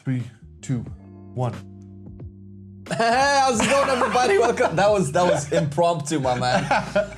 3, 2, 1. Hey, how's it going, everybody? Welcome. That was impromptu, my man.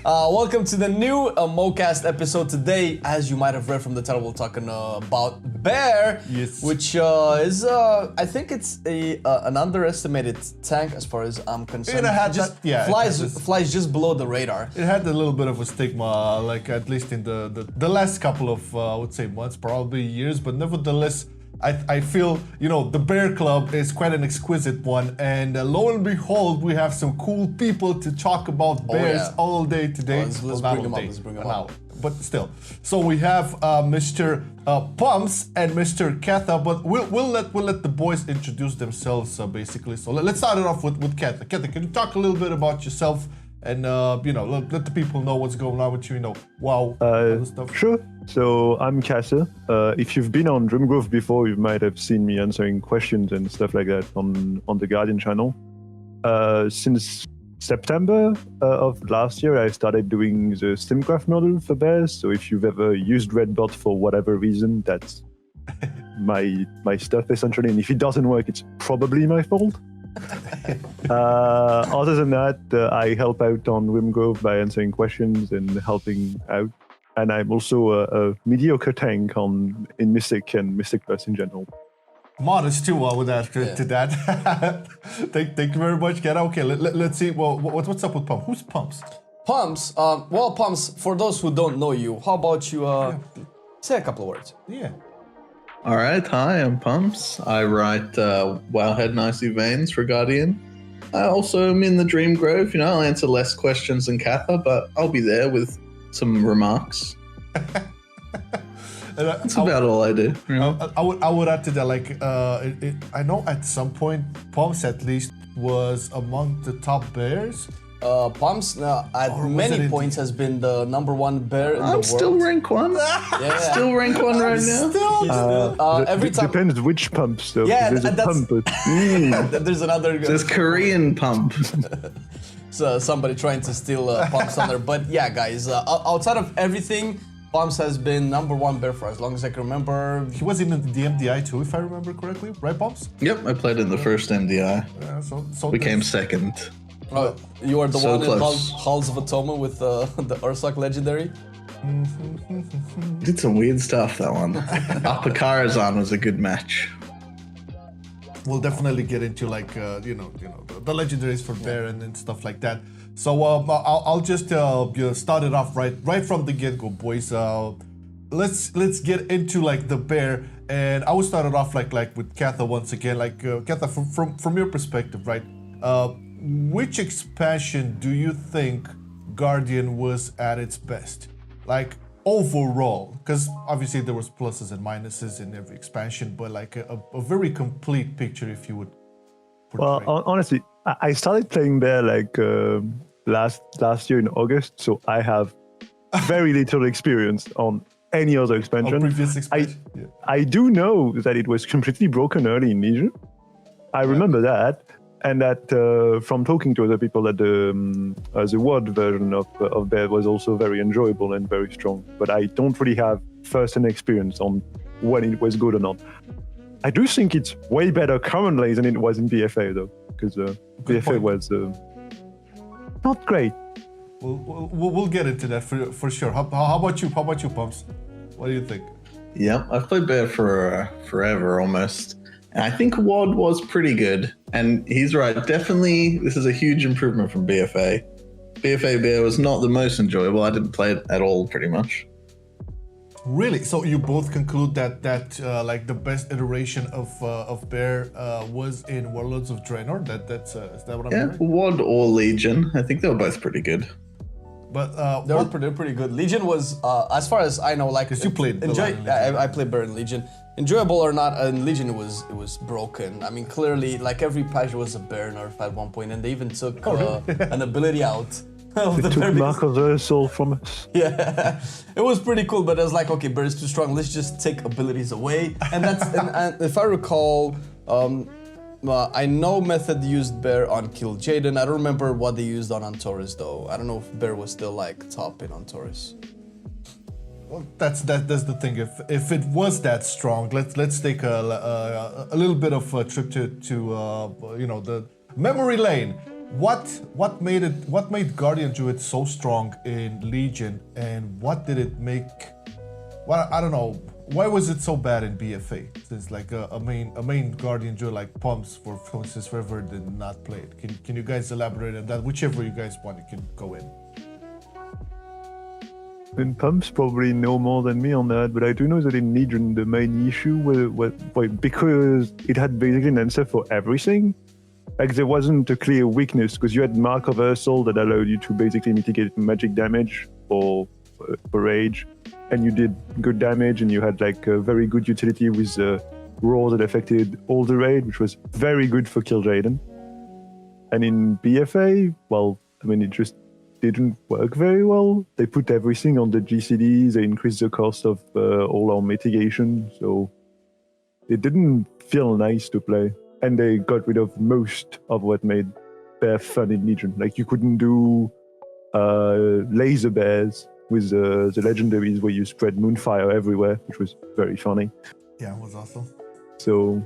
Welcome to the new Overcast episode. Today, as you might have read from the title, we're talking about Bear, Yes. which is I think it's an underestimated tank as far as I'm concerned. It had just that- yeah, flies just below the radar. It had a little bit of a stigma, like at least in the last couple of, I would say months, probably years, but nevertheless, I feel, you know, the Bear Club is quite an exquisite one, and lo and behold, we have some cool people to talk about bears all day today. Let's Well, bring not them all up, day, let's bring them an up. hour, but still. So we have Mr. Pumps and Mr. Catha, but we'll let the boys introduce themselves basically. So let's start it off with Catha. Catha, can you talk a little bit about yourself and you know, let the people know what's going on with you, you know, all the stuff. Sure. So I'm Catha. If you've been on Dreamgrove before, you might have seen me answering questions and stuff like that on the Guardian channel. Since September of last year, I started doing the SimCraft model for bears. So if you've ever used Redbot for whatever reason, that's my stuff essentially. And if it doesn't work, it's probably my fault. Other than that, I help out on Dreamgrove by answering questions and helping out. And I'm also a mediocre tank in Mystic and Mystic Plus in general. Modest too, I would add to that. thank you very much, Catha. Okay, let's see. Well, what's up with Pumps? Who's Pumps? Pumps. Well, Pumps. For those who don't know you, how about you say a couple of words? Yeah. All right, hi, I'm Pumps. I write Wowhead Nicey Veins for Guardian. I also am in the Dream Grove. You know, I'll answer less questions than Catha, but I'll be there with some remarks. That's about all I do. You know? I would add to that, like, I know at some point, Pumps at least was among the top bears. Pumps at Or was many it points has been the #1 bear in the world. I'm still rank 1. Yeah. Still rank 1 right now. Every time. Depends which pumps though. Yeah, there's a that's- pump. But, There's another. There's Korean pump. So somebody trying to steal Pumps thunder. But yeah, guys, outside of everything, Pumps has been #1 bear for as long as I can remember. He was in the MDI too, if I remember correctly, right, Pumps? Yep, I played in the first MDI. Yeah, so We came that's- second. You are the So one in close. Halls of Atoma with the Ursak legendary. Did some weird stuff, that one. Upper Karazhan was a good match. We'll definitely get into like you know the legendaries for bear and stuff like that. So I'll just start it off right from the get-go, boys. Let's get into like the bear, and I will start it off like with Catha once again. Like Catha, from your perspective, right? Which expansion do you think Guardian was at its best? Like overall, because obviously there was pluses and minuses in every expansion, but like a very complete picture, if you would portray. well, honestly, I started playing Bear like last year in August, so I have very little experience on any other expansion. Previous expansion. Yeah. I do know that it was completely broken early in Legion. I remember that, and that from talking to other people, that the WoD version of Bear was also very enjoyable and very strong. But I don't really have first-hand experience on when it was good or not. I do think it's way better currently than it was in BFA though, because BFA was not great. We'll get into that for sure. How about you? How about you, Pumps? What do you think? Yep, I've played Bear for forever almost. And I think WoD was pretty good. And he's right, definitely this is a huge improvement from BFA. BFA Bear was not the most enjoyable. I didn't play it at all pretty much. Really? So you both conclude that like the best iteration of Bear was in Warlords of Draenor? Is that what I'm Yeah, hearing? WoD or Legion. I think they were both pretty good. But They were pretty good. Legion was, as far as I know, like 'Cause you played the line in Legion. I played Bear in Legion. Enjoyable or not, in Legion it was broken. I mean, clearly, like every patch was a bear nerf at one point, and they even took an ability out. Of They the bear took because- Mark of the Soul from us. Yeah, it was pretty cool, but it was like, okay, bear is too strong. Let's just take abilities away, and that's and if I recall, I know Method used Bear on Kill Jaden. I don't remember what they used on Antaurus though. I don't know if Bear was still like top in Antaurus. Well, that's the thing. If it was that strong, let's take a little bit of a trip to the memory lane. What made Guardian Druid so strong in Legion, and what did it make? Well, I don't know. Why was it so bad in BFA? Since like a main Guardian Druid like Pumps, for instance, forever did not play it. Can you guys elaborate on that? Whichever you guys want, you can go in. And Pumps probably know more than me on that, but I do know that in Legion the main issue was because it had basically an answer for everything. Like there wasn't a clear weakness because you had Mark of Ursel that allowed you to basically mitigate magic damage for rage, and you did good damage, and you had like a very good utility with Roar that affected all the raid, which was very good for Kill Jaden. And in BFA, well, I mean, it just didn't work very well. They put everything on the GCD, they increased the cost of all our mitigation, so it didn't feel nice to play. And they got rid of most of what made bear fun in Legion. Like you couldn't do laser bears with the legendaries where you spread moonfire everywhere, which was very funny. Yeah, it was awesome. So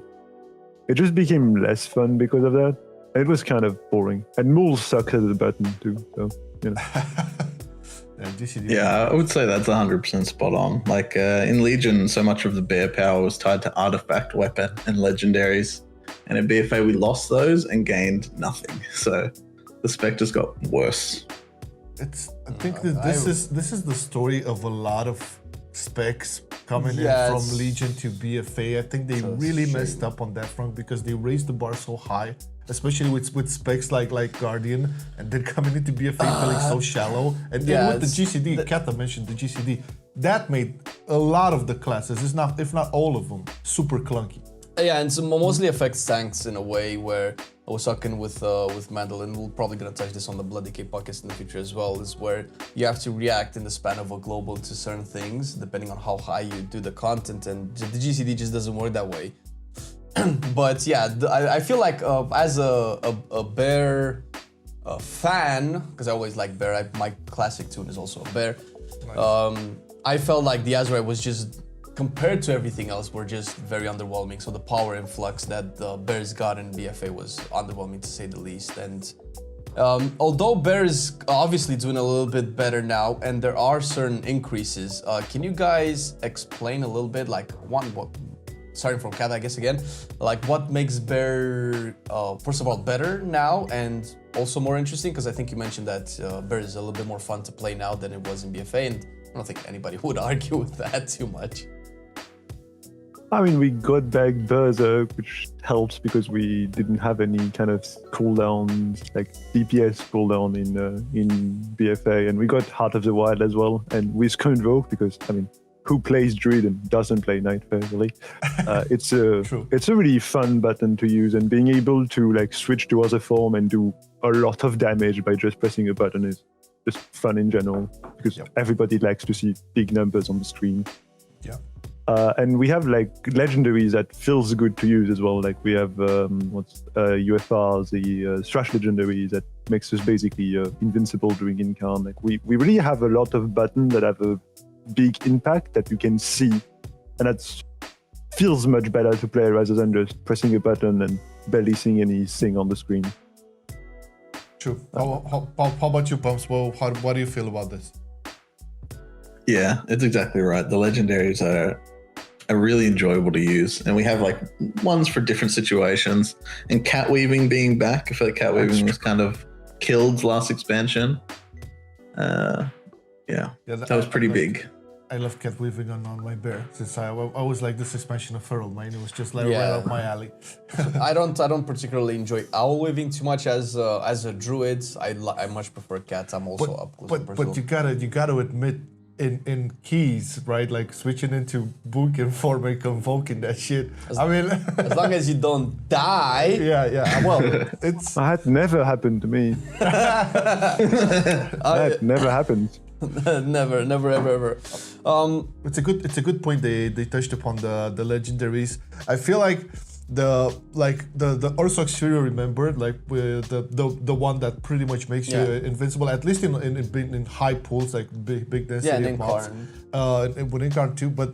it just became less fun because of that. And it was kind of boring. And Mool sucks as a button too, so you know. Yeah, I would say that's 100% spot on. Like in Legion, so much of the bear power was tied to artifact, weapon, and legendaries. And in BFA, we lost those and gained nothing. So the spec just got worse. I think that this is the story of a lot of specs coming in from Legion to BFA. I think they really messed up on that front because they raised the bar so high, especially with specs like Guardian, and then coming into BFA feeling so shallow. And then with the GCD, Catha mentioned the GCD, that made a lot of the classes, if not all of them, super clunky. Yeah, and so mostly affects tanks in a way where I was talking with Mandel, and we're probably gonna touch this on the Blood Decay podcast in the future as well, is where you have to react in the span of a global to certain things, depending on how high you do the content, and the GCD just doesn't work that way. But yeah, I feel like as a bear fan, because I always like bear, my classic tune is also a bear, nice. I felt like the Azrael was just, compared to everything else, were just very underwhelming. So the power influx that the Bears got in BFA was underwhelming to say the least. And although Bear is obviously doing a little bit better now, and there are certain increases, can you guys explain a little bit, like starting from Catha, I guess again, like what makes Bear, first of all, better now, and also more interesting? Because I think you mentioned that Bear is a little bit more fun to play now than it was in BFA, and I don't think anybody would argue with that too much. I mean, we got back Berserk, which helps because we didn't have any kind of cooldowns, like DPS cooldown in BFA, and we got Heart of the Wild as well, and with Convoke, because, I mean, who plays Druid and doesn't play Nightfare, really? It's a really fun button to use, and being able to like switch to other form and do a lot of damage by just pressing a button is just fun in general, because everybody likes to see big numbers on the screen. Yeah. And we have like legendaries that feels good to use as well. Like we have UFR, the Thrash legendary that makes us basically invincible during incarn. Like we really have a lot of buttons that have a big impact that you can see, and that feels much better to play rather than just pressing a button and barely seeing anything on the screen. True. How about you, Pumps? Well, what do you feel about this? Yeah, it's exactly right. The legendaries are really enjoyable to use, and we have like ones for different situations. And cat weaving being back, I feel like cat weaving was kind of killed last expansion. That was pretty big. I love cat weaving on my bear, since I was like this expansion of Feral Mine. It was just like right up my alley. I don't particularly enjoy owl weaving too much as a druid. I much prefer cat. I'm also up close. But you gotta admit, in keys, right? Like switching into book and form and convoking that shit. As long as you don't die. Yeah. Well, that never happened to me. That never happened. never, ever. It's a good point they touched upon the legendaries. I feel like the Ursox Fury, remember, like with the one that pretty much makes you invincible, at least in high pools, like big density of mobs. With Incarn too, but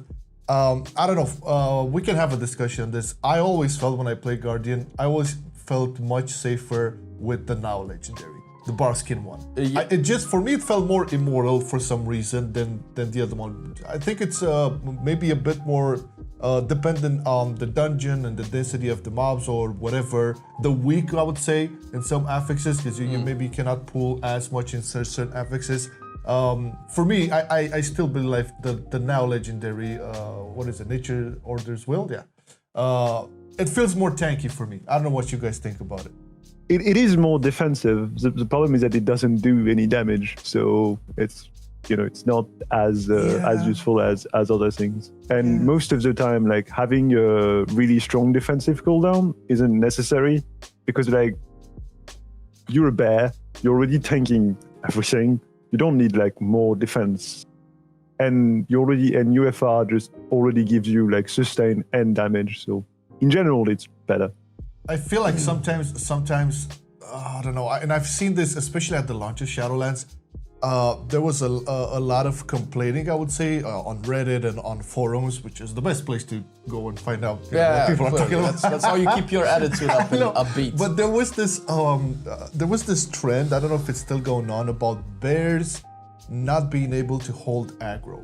I don't know. We can have a discussion on this. I always felt when I played Guardian, I always felt much safer with the now legendary, the Barskin one. It just, for me, it felt more immortal for some reason than the other one. I think it's maybe a bit more dependent on the dungeon and the density of the mobs or whatever. The weak, I would say, in some affixes, because you maybe cannot pull as much in certain affixes. For me, I still believe the now legendary, what is it, Nature Order's Will? Yeah. It feels more tanky for me. I don't know what you guys think about it. It is more defensive. The problem is that it doesn't do any damage, so it's not as useful as other things. And most of the time, like having a really strong defensive cooldown isn't necessary, because like you're a bear, you're already tanking everything. You don't need like more defense, and UFR just already gives you like sustain and damage. So in general, it's better. I feel like sometimes I don't know, and I've seen this especially at the launch of Shadowlands. There was a lot of complaining, I would say, on Reddit and on forums, which is the best place to go and find out what people are talking about. That's how you keep your attitude up and upbeat. But there was this trend, I don't know if it's still going on, about bears not being able to hold aggro.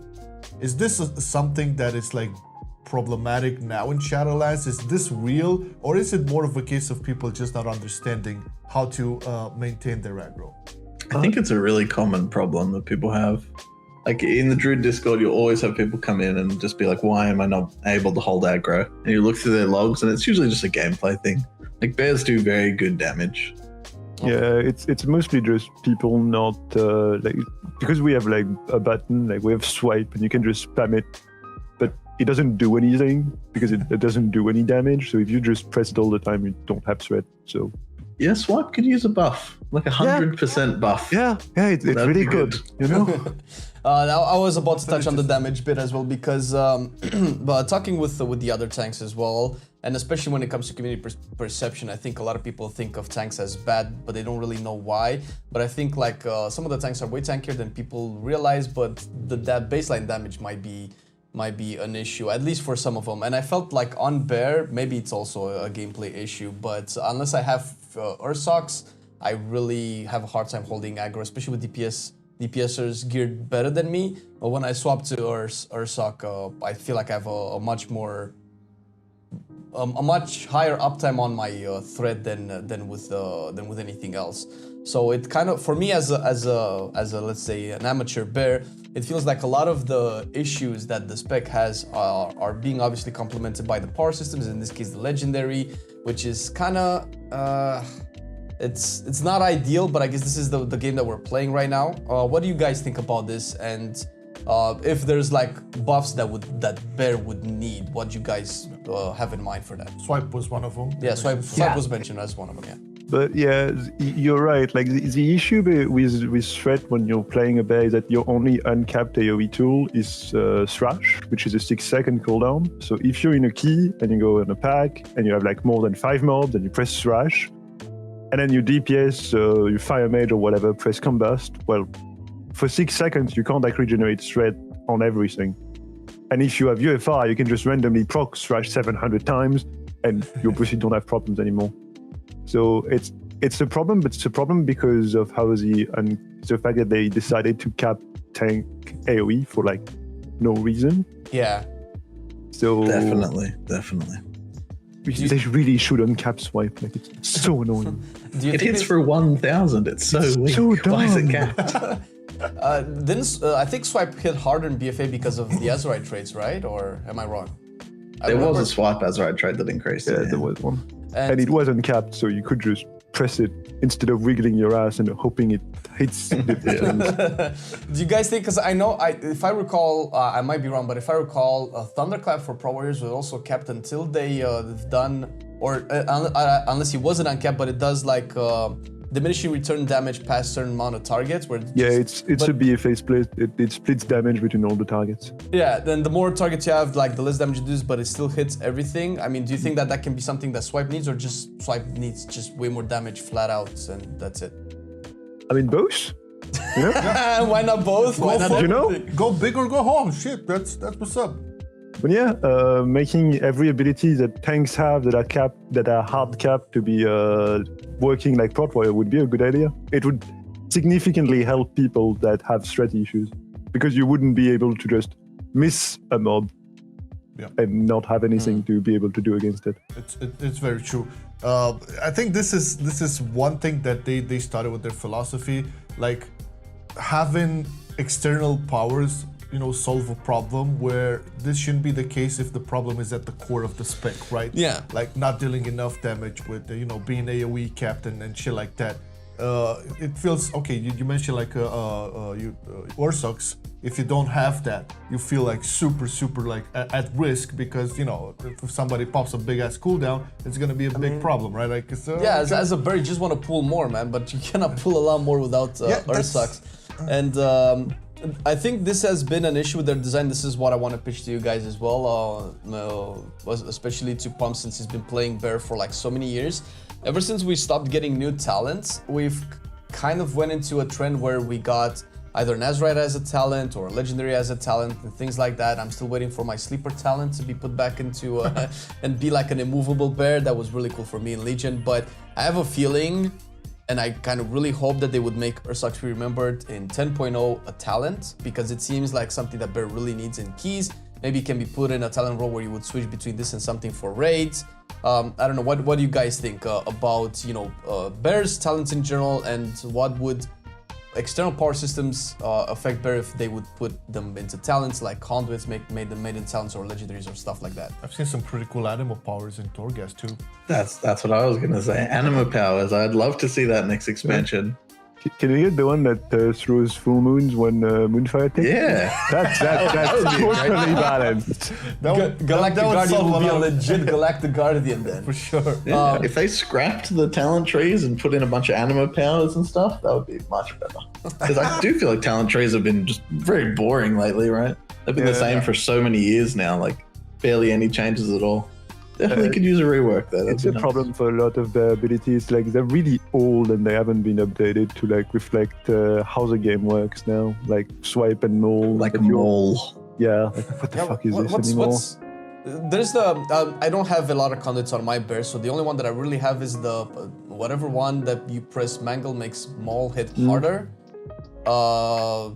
Is this something that is like problematic now in Shadowlands? Is this real, or is it more of a case of people just not understanding how to maintain their aggro? I think it's a really common problem that people have. Like in the Druid Discord, you always have people come in and just be like, why am I not able to hold aggro? And you look through their logs and it's usually just a gameplay thing. Like bears do very good damage. Yeah, it's mostly just people not like, because we have like a button, like we have swipe and you can just spam it, but it doesn't do anything because it doesn't do any damage. So if you just press it all the time, you don't have threat. So yeah, swipe could use a buff, like 100% buff. Yeah, it's really good. You know. Now I was about to touch on the damage bit as well, because but talking with the other tanks as well, and especially when it comes to community perception, I think a lot of people think of tanks as bad, but they don't really know why. But I think like some of the tanks are way tankier than people realize, but that baseline damage might be an issue, at least for some of them. And I felt like on Bear, maybe it's also a gameplay issue, but unless I have Ursox, I really have a hard time holding aggro, especially with DPSers geared better than me. But when I swap to Ursoc, I feel like I have a much higher uptime on my thread than with anything else. So it kind of, for me as a let's say an amateur bear, it feels like a lot of the issues that the spec has are being obviously complemented by the power systems, in this case the legendary, which is kind of it's not ideal, but I guess this is the game that we're playing right now. What do you guys think about this? And if there's like buffs that bear would need, what do you guys have in mind for that? Swipe was one of them. Yeah, swipe was mentioned as one of them. Yeah. But yeah, you're right. Like the issue with threat when you're playing a bear is that your only uncapped AoE tool is Thrash, which is a 6-second cooldown. So if you're in a key and you go in a pack and you have like more than 5 mobs and you press Thrash, and then you DPS, you Fire Mage or whatever, press Combust, well, for 6 seconds you can't actually generate threat on everything. And if you have UFR, you can just randomly proc Thrash 700 times and you obviously don't have problems anymore. So it's a problem, but it's a problem because of how the fact that they decided to cap tank AoE for like no reason. Yeah. So Definitely. They really should uncap swipe. Like it's so annoying. It hits for 1,000. It's so weak. So dumb. Why is it capped? I think swipe hit harder in BFA because of the Azurite traits, right? Or am I wrong? There was a swipe Azurite trait that increased it. Yeah, there was one. And it wasn't capped, so you could just press it instead of wiggling your ass and hoping it hits the things. Do you guys think, because I know, if I recall, I might be wrong, but if I recall, Thunderclap for Pro Warriors was also capped until they've done, or unless he wasn't uncapped, but it does like diminishing return damage past certain amount of targets. Where it's a BFA split. It splits damage between all the targets. Yeah, then the more targets you have, like the less damage it does, but it still hits everything. I mean, do you think that can be something that Swipe needs, or just Swipe needs just way more damage flat out and that's it? I mean, both. You know? Why not both? Why not everything? Go big or go home. Shit, that's what's up. But yeah, making every ability that tanks have that are hard capped to be working like Prot Warrior would be a good idea. It would significantly help people that have strat issues, because you wouldn't be able to just miss a mob and not have anything to be able to do against it. It's very true. I think this is one thing that they started with their philosophy, like having external powers, solve a problem, where this shouldn't be the case if the problem is at the core of the spec, right? Yeah. Like not dealing enough damage with, being AoE capped and shit like that. It feels, okay, you mentioned like Ursox. If you don't have that, you feel like super like at risk, because, if somebody pops a big ass cooldown, it's gonna be a big problem, right? Like, as a bear, you just want to pull more, man, but you cannot pull a lot more without Ursox. And I think this has been an issue with their design. This is what I want to pitch to you guys as well, especially to Pump, since he's been playing bear for like so many years. Ever since we stopped getting new talents, we've kind of went into a trend where we got either Nazarite as a talent or Legendary as a talent and things like that. I'm still waiting for my sleeper talent to be put back into and be like an immovable bear. That was really cool for me in Legion, but I have a feeling, and I kind of really hope that they would make Ursox be remembered in 10.0 a talent, because it seems like something that bear really needs in keys. Maybe it can be put in a talent role where you would switch between this and something for raids. I don't know, what do you guys think about, bear's talents in general, and what would external power systems affect bear if they would put them into talents, like conduits, made them made in talents or legendaries or stuff like that? I've seen some pretty cool animal powers in Torghast too. That's what I was gonna say. Animal powers. I'd love to see that next expansion. Can you get the one that throws full moons when Moonfire takes? Yeah. That's totally balanced. Galactic Guardian would be a legit Galactic Guardian then. For sure. Yeah. If they scrapped the talent trees and put in a bunch of anima powers and stuff, that would be much better. Because I do feel like talent trees have been just very boring lately, right? They've been the same for so many years now, like barely any changes at all. Definitely could use a rework there. It's a problem for a lot of the abilities. Like, they're really old and they haven't been updated to like reflect how the game works now. Like swipe and maul. Like a maul. Yeah. Like, what the fuck is this anymore? There's the I don't have a lot of conduits on my bear, so the only one that I really have is the whatever one that you press mangle makes maul hit harder. But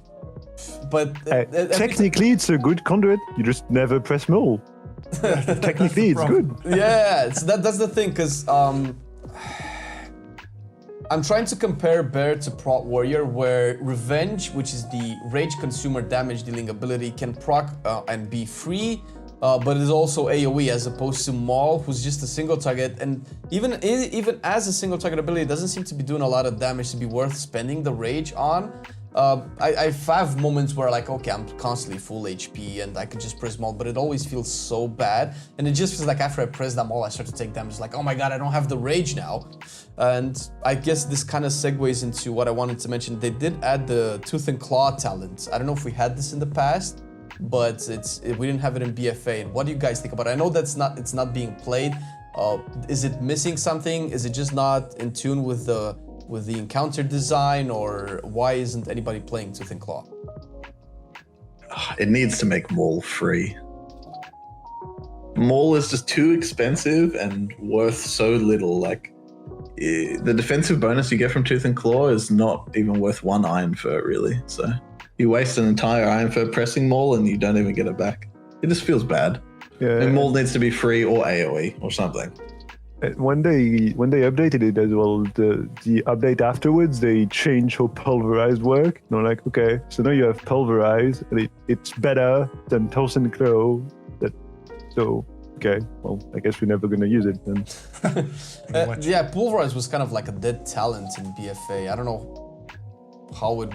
technically, it's a good conduit. You just never press maul. Technically, it's good. Yeah, that's the thing, because I'm trying to compare Bear to Prot Warrior, where Revenge, which is the rage consumer damage dealing ability, can proc and be free, but is also AoE, as opposed to Maul, who's just a single target. And even as a single target ability, it doesn't seem to be doing a lot of damage to be worth spending the rage on. I have moments where, like, okay, I'm constantly full HP and I could just press Maul, but it always feels so bad. And it just feels like after I press that Maul, I start to take damage. Like, oh my god, I don't have the rage now. And I guess this kind of segues into what I wanted to mention. They did add the Tooth and Claw talent. I don't know if we had this in the past, but we didn't have it in BFA. What do you guys think about it? I know it's not being played. Is it missing something? Is it just not in tune with the encounter design, or why isn't anybody playing Tooth and Claw? It needs to make Maul free. Maul is just too expensive and worth so little. Like, the defensive bonus you get from Tooth and Claw is not even worth one Iron Fur, really. So you waste an entire Iron Fur pressing Maul and you don't even get it back. It just feels bad. Yeah. And Maul needs to be free or AoE or something. When they updated it as well, the update afterwards, they changed how pulverized work. And I'm like, okay, so now you have pulverized, and it's better than Toss and Claw. So okay, well, I guess we're never gonna use it then. Yeah, pulverize was kind of like a dead talent in BFA. I don't know how it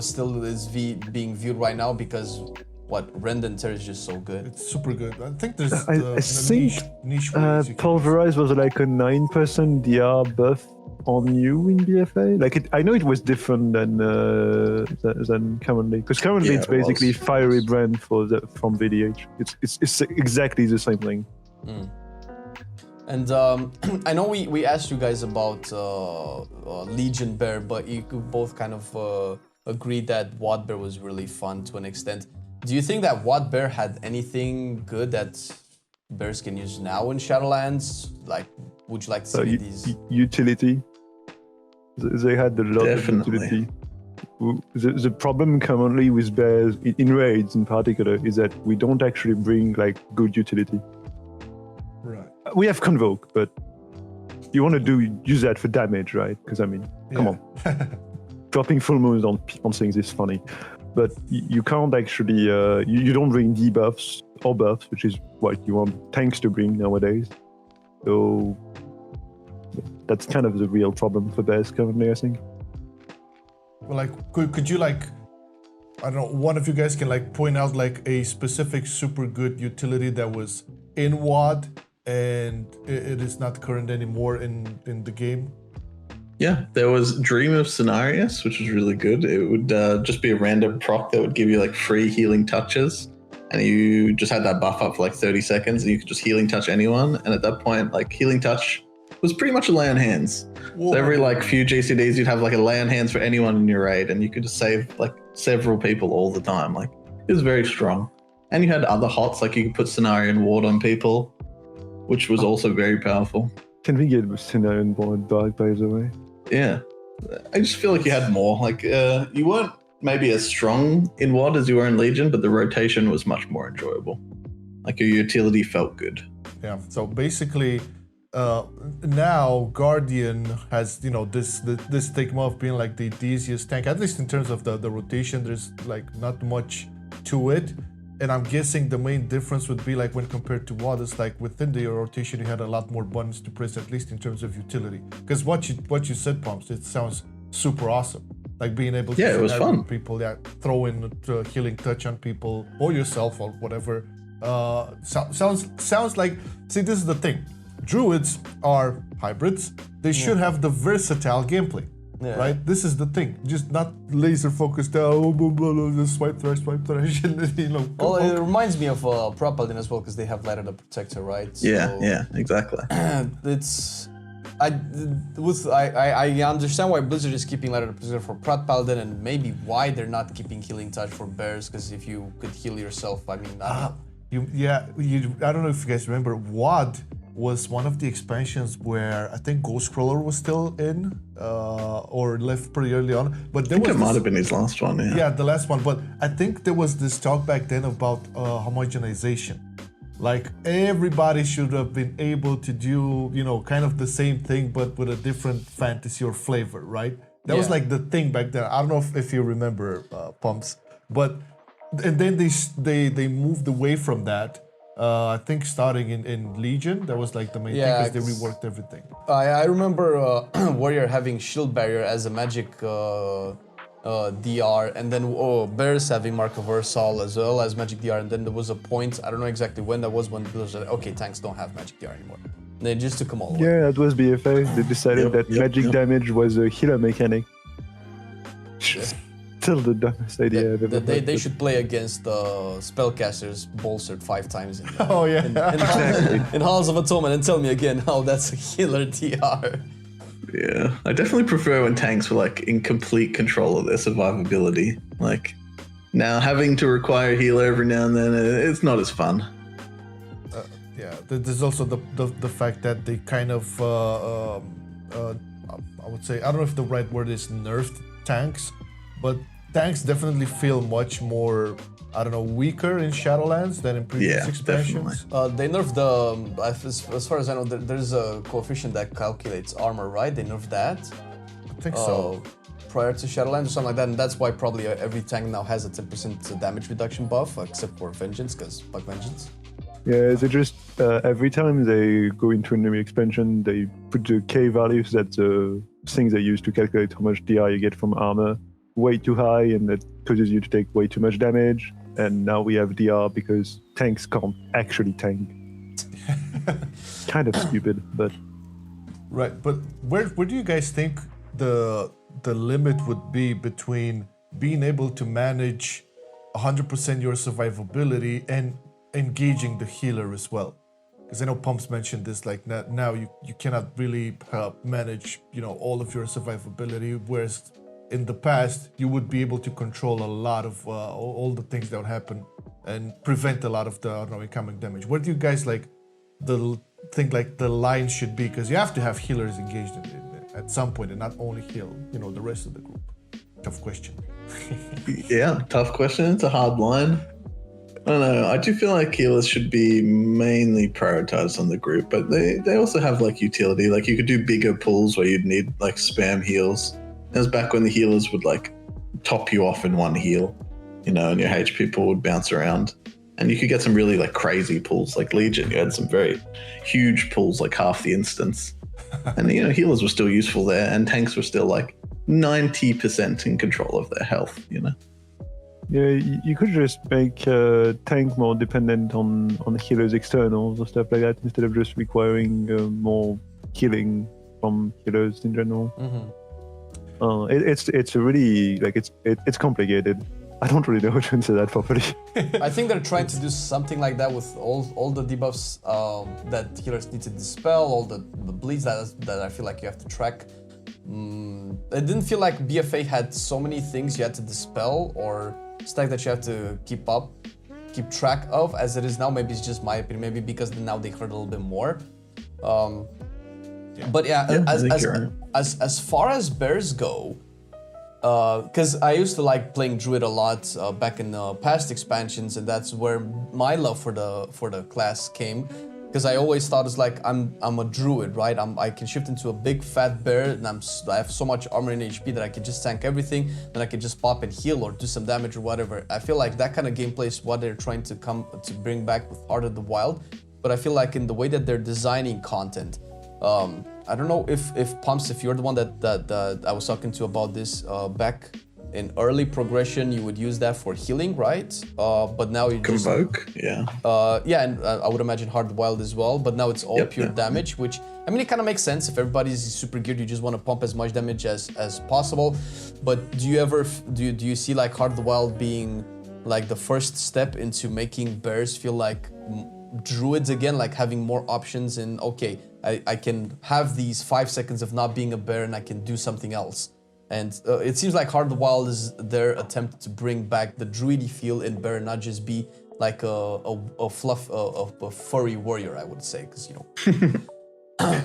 still is being viewed right now, because Rend and Tear is just so good. It's super good. I think there's I think niche ways you can Pulverize was like a 9% DR buff new in BFA? Like, I know it was different than currently, because currently Yeah, it's it was. basically Fiery Brand from VDH. It's exactly the same thing. And I know we asked you guys about Legion Bear, but you could both kind of agree that Wad Bear was really fun to an extent. Do you think that Wad Bear had anything good that bears can use now in Shadowlands? Like, would you like to see these? Utility. They had a lot Definitely. of utility. The problem currently with bears, in raids in particular, is that we don't actually bring like good utility. Right. We have Convoke, but you want to use that for damage, right? Because I mean, come on, dropping full moons on things is funny, but you can't actually. You don't bring debuffs or buffs, which is what you want tanks to bring nowadays. So that's kind of the real problem for bears currently, I think. Well, like, could you like, I don't know, one of you guys can like point out like a specific super good utility that was in WoD and it is not current anymore in the game? Yeah, there was Dream of Cenarius, which was really good. It would just be a random proc that would give you like free healing touches, and you just had that buff up for like 30 seconds, and you could just healing touch anyone. And at that point, like healing touch was pretty much a lay on hands. Whoa. So every like few GCDs, you'd have like a lay on hands for anyone in your raid, and you could just save like several people all the time. Like it was very strong. And you had other hots, like you could put Scenario and Ward on people, which was also very powerful. Can we get Scenario and Board back, by the way? Yeah, I just feel like you had more. Like you weren't maybe as strong in WoD as you were in Legion, but the rotation was much more enjoyable. Like your utility felt good. Yeah. So basically, now Guardian has, you know, this stigma of being like the easiest tank, at least in terms of the rotation. There's like not much to it. And I'm guessing the main difference would be like when compared to WoD, it's like within the rotation you had a lot more buttons to press, at least in terms of utility. Because what you said, Pumps, it sounds super awesome. Like being able to it was fun. people, throw in a healing touch on people or yourself or whatever. Sounds like, see, this is the thing. Druids are hybrids. They should have the versatile gameplay. Yeah. Right? This is the thing. Just not laser focused, blah, blah, blah, just swipe thrash, and you know. Well, it reminds me of Prop Paladin as well, because they have Light of the Protector, right? Yeah, exactly. It's I understand why Blizzard is keeping Light of the Protector for Prot Paladin, and maybe why they're not keeping Healing Touch for bears, because if you could heal yourself, I mean, I don't know. I don't know if you guys remember, WoD was one of the expansions where I think Ghostcrawler was still in, or left pretty early on. But there I think was it might have been his last one, yeah, the last one. But I think there was this talk back then about homogenization. Like everybody should have been able to do, you know, kind of the same thing, but with a different fantasy or flavor, right? That was Yeah. like the thing back then. I don't know if you remember, Pumps, but and then they moved away from that. I think starting in Legion, that was like the main thing because they reworked everything. I remember Warrior having Shield Barrier as a magic DR, and then Bears having Mark of Ursal as well as magic DR, and then there was a point, I don't know exactly when that was, when Blizzard said, okay, tanks don't have magic DR anymore. And they just took them all away. Yeah, that was BFA. They decided that magic damage was a healer mechanic. Still the dumbest idea I've ever heard. They should play against spellcasters bolstered 5 times in in Halls of Atonement, and tell me again how that's a healer DR. Yeah, I definitely prefer when tanks were like in complete control of their survivability. Like now having to require a healer every now and then, it's not as fun. Yeah, there's also the fact that they kind of, I would say, I don't know if the right word is nerfed tanks, but tanks definitely feel much more, I don't know, weaker in Shadowlands than in previous expansions. They nerfed the, as far as I know, there's a coefficient that calculates armor, right? They nerfed that. I think so. Prior to Shadowlands or something like that, and that's why probably every tank now has a 10% damage reduction buff, except for Vengeance, because fuck Vengeance. Yeah, they just, every time they go into a new expansion, they put the K values, that's the things they use to calculate how much DI you get from armor, way too high, and that causes you to take way too much damage. And now we have DR because tanks can't actually tank. Kind of stupid, but Right, but where do you guys think the limit would be between being able to manage 100% your survivability and engaging the healer as well? Because I know Pumps mentioned this, like now you cannot really manage, all of your survivability, whereas in the past you would be able to control a lot of all the things that would happen and prevent a lot of the incoming damage. Where do you guys think the line should be? Because you have to have healers engaged at some point and not only heal, the rest of the group. Tough question. Yeah, tough question. It's a hard line. I don't know. I do feel like healers should be mainly prioritized on the group, but they also have like utility. Like you could do bigger pulls where you'd need like spam heals. That was back when the healers would like top you off in one heal, and your HP pool would bounce around. And you could get some really like crazy pulls, like Legion. You had some very huge pulls, like half the instance. And healers were still useful there, and tanks were still like 90% in control of their health. Yeah, you could just make tank more dependent on healers' externals or stuff like that, instead of just requiring more healing from healers in general. It's a really it's complicated. I don't really know how to answer that properly. I think they're trying to do something like that with all the debuffs that healers need to dispel, all the bleeds that I feel like you have to track. It didn't feel like BFA had so many things you had to dispel or stack that you have to keep track of as it is now. Maybe it's just my opinion, maybe because now they hurt a little bit more. But as far as bears go, because I used to like playing Druid a lot back in the past expansions, and that's where my love for the class came. Because I always thought it's like I'm a Druid, right? I can shift into a big fat bear, and I have so much armor and HP that I can just tank everything. Then I can just pop and heal or do some damage or whatever. I feel like that kind of gameplay is what they're trying to bring back with Heart of the Wild. But I feel like in the way that they're designing content, I don't know if Pumps, if you're the one that I was talking to about this back in early progression, you would use that for healing, right? But now you Convoke, and I would imagine Heart Wild as well. But now it's all pure damage, which I mean it kind of makes sense. If everybody's super geared, you just want to pump as much damage as possible. But do you see like Heart of the Wild being like the first step into making bears feel like druids again, like having more options and okay, I can have these 5 seconds of not being a bear and I can do something else. And it seems like Heart of the Wild is their attempt to bring back the druidy feel in bear, not just be like a furry warrior, I would say, because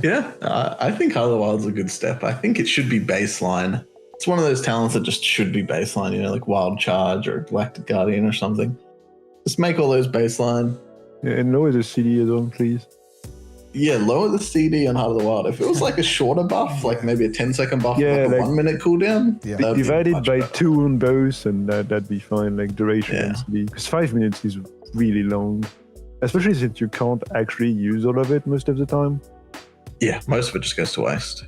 Yeah, I think Heart of the Wild is a good step. I think it should be baseline. It's one of those talents that just should be baseline, like Wild Charge or Galactic Guardian or something. Just make all those baseline. Yeah, and lower the CD as well, please. Yeah, lower the CD on Heart of the Wild. If it was like a shorter buff, like maybe a 10-second buff, like a 1 minute cooldown, divide it by 2 on both, and that'd be fine. Like duration and CD, because 5 minutes is really long, especially since you can't actually use all of it most of the time. Yeah, most of it just goes to waste.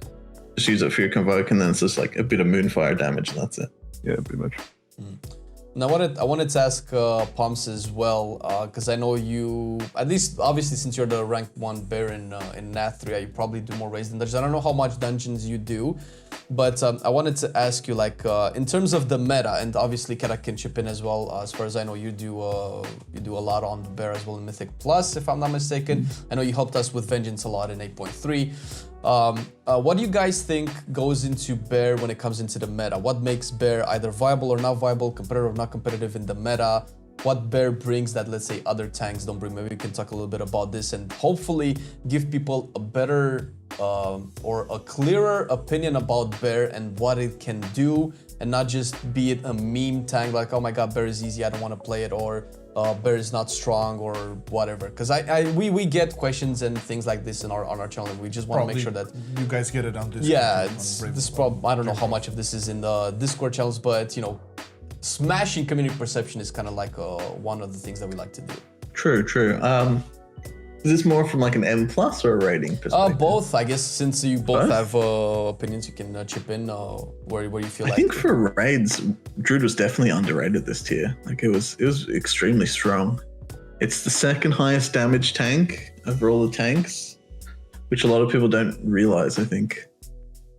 Just use it for your Convoke, and then it's just like a bit of Moonfire damage, and that's it. Yeah, pretty much. Now, I wanted to ask Pumps as well, because I know you, at least obviously since you're the rank 1 bear in Nath 3, you probably do more raids than dungeons. I don't know how much dungeons you do, but I wanted to ask you, like, in terms of the meta, and obviously Catha can chip in as well. As far as I know, you do a lot on the bear as well in Mythic Plus, if I'm not mistaken. I know you helped us with Vengeance a lot in 8.3. What do you guys think goes into bear when it comes into the meta? What makes bear either viable or not viable, competitive or not competitive in the meta? What bear brings that, let's say, other tanks don't bring? Maybe we can talk a little bit about this and hopefully give people a better or a clearer opinion about bear and what it can do, and not just be it a meme tank like, oh my god, bear is easy, I don't want to play it, or bear is not strong or whatever. Because we get questions and things like this on our channel. We just want to make sure that you guys get it on Discord. Yeah, this problem. I don't know how much of this is in the Discord channels, but smashing community perception is kind of like one of the things that we like to do. True. Is this more from like an M+ or a rating perspective? Both, I guess. Since you both have opinions, you can chip in where you feel like. I think for raids, Druid was definitely underrated this tier. Like it was extremely strong. It's the second highest damage tank over all the tanks. which a lot of people don't realize, I think.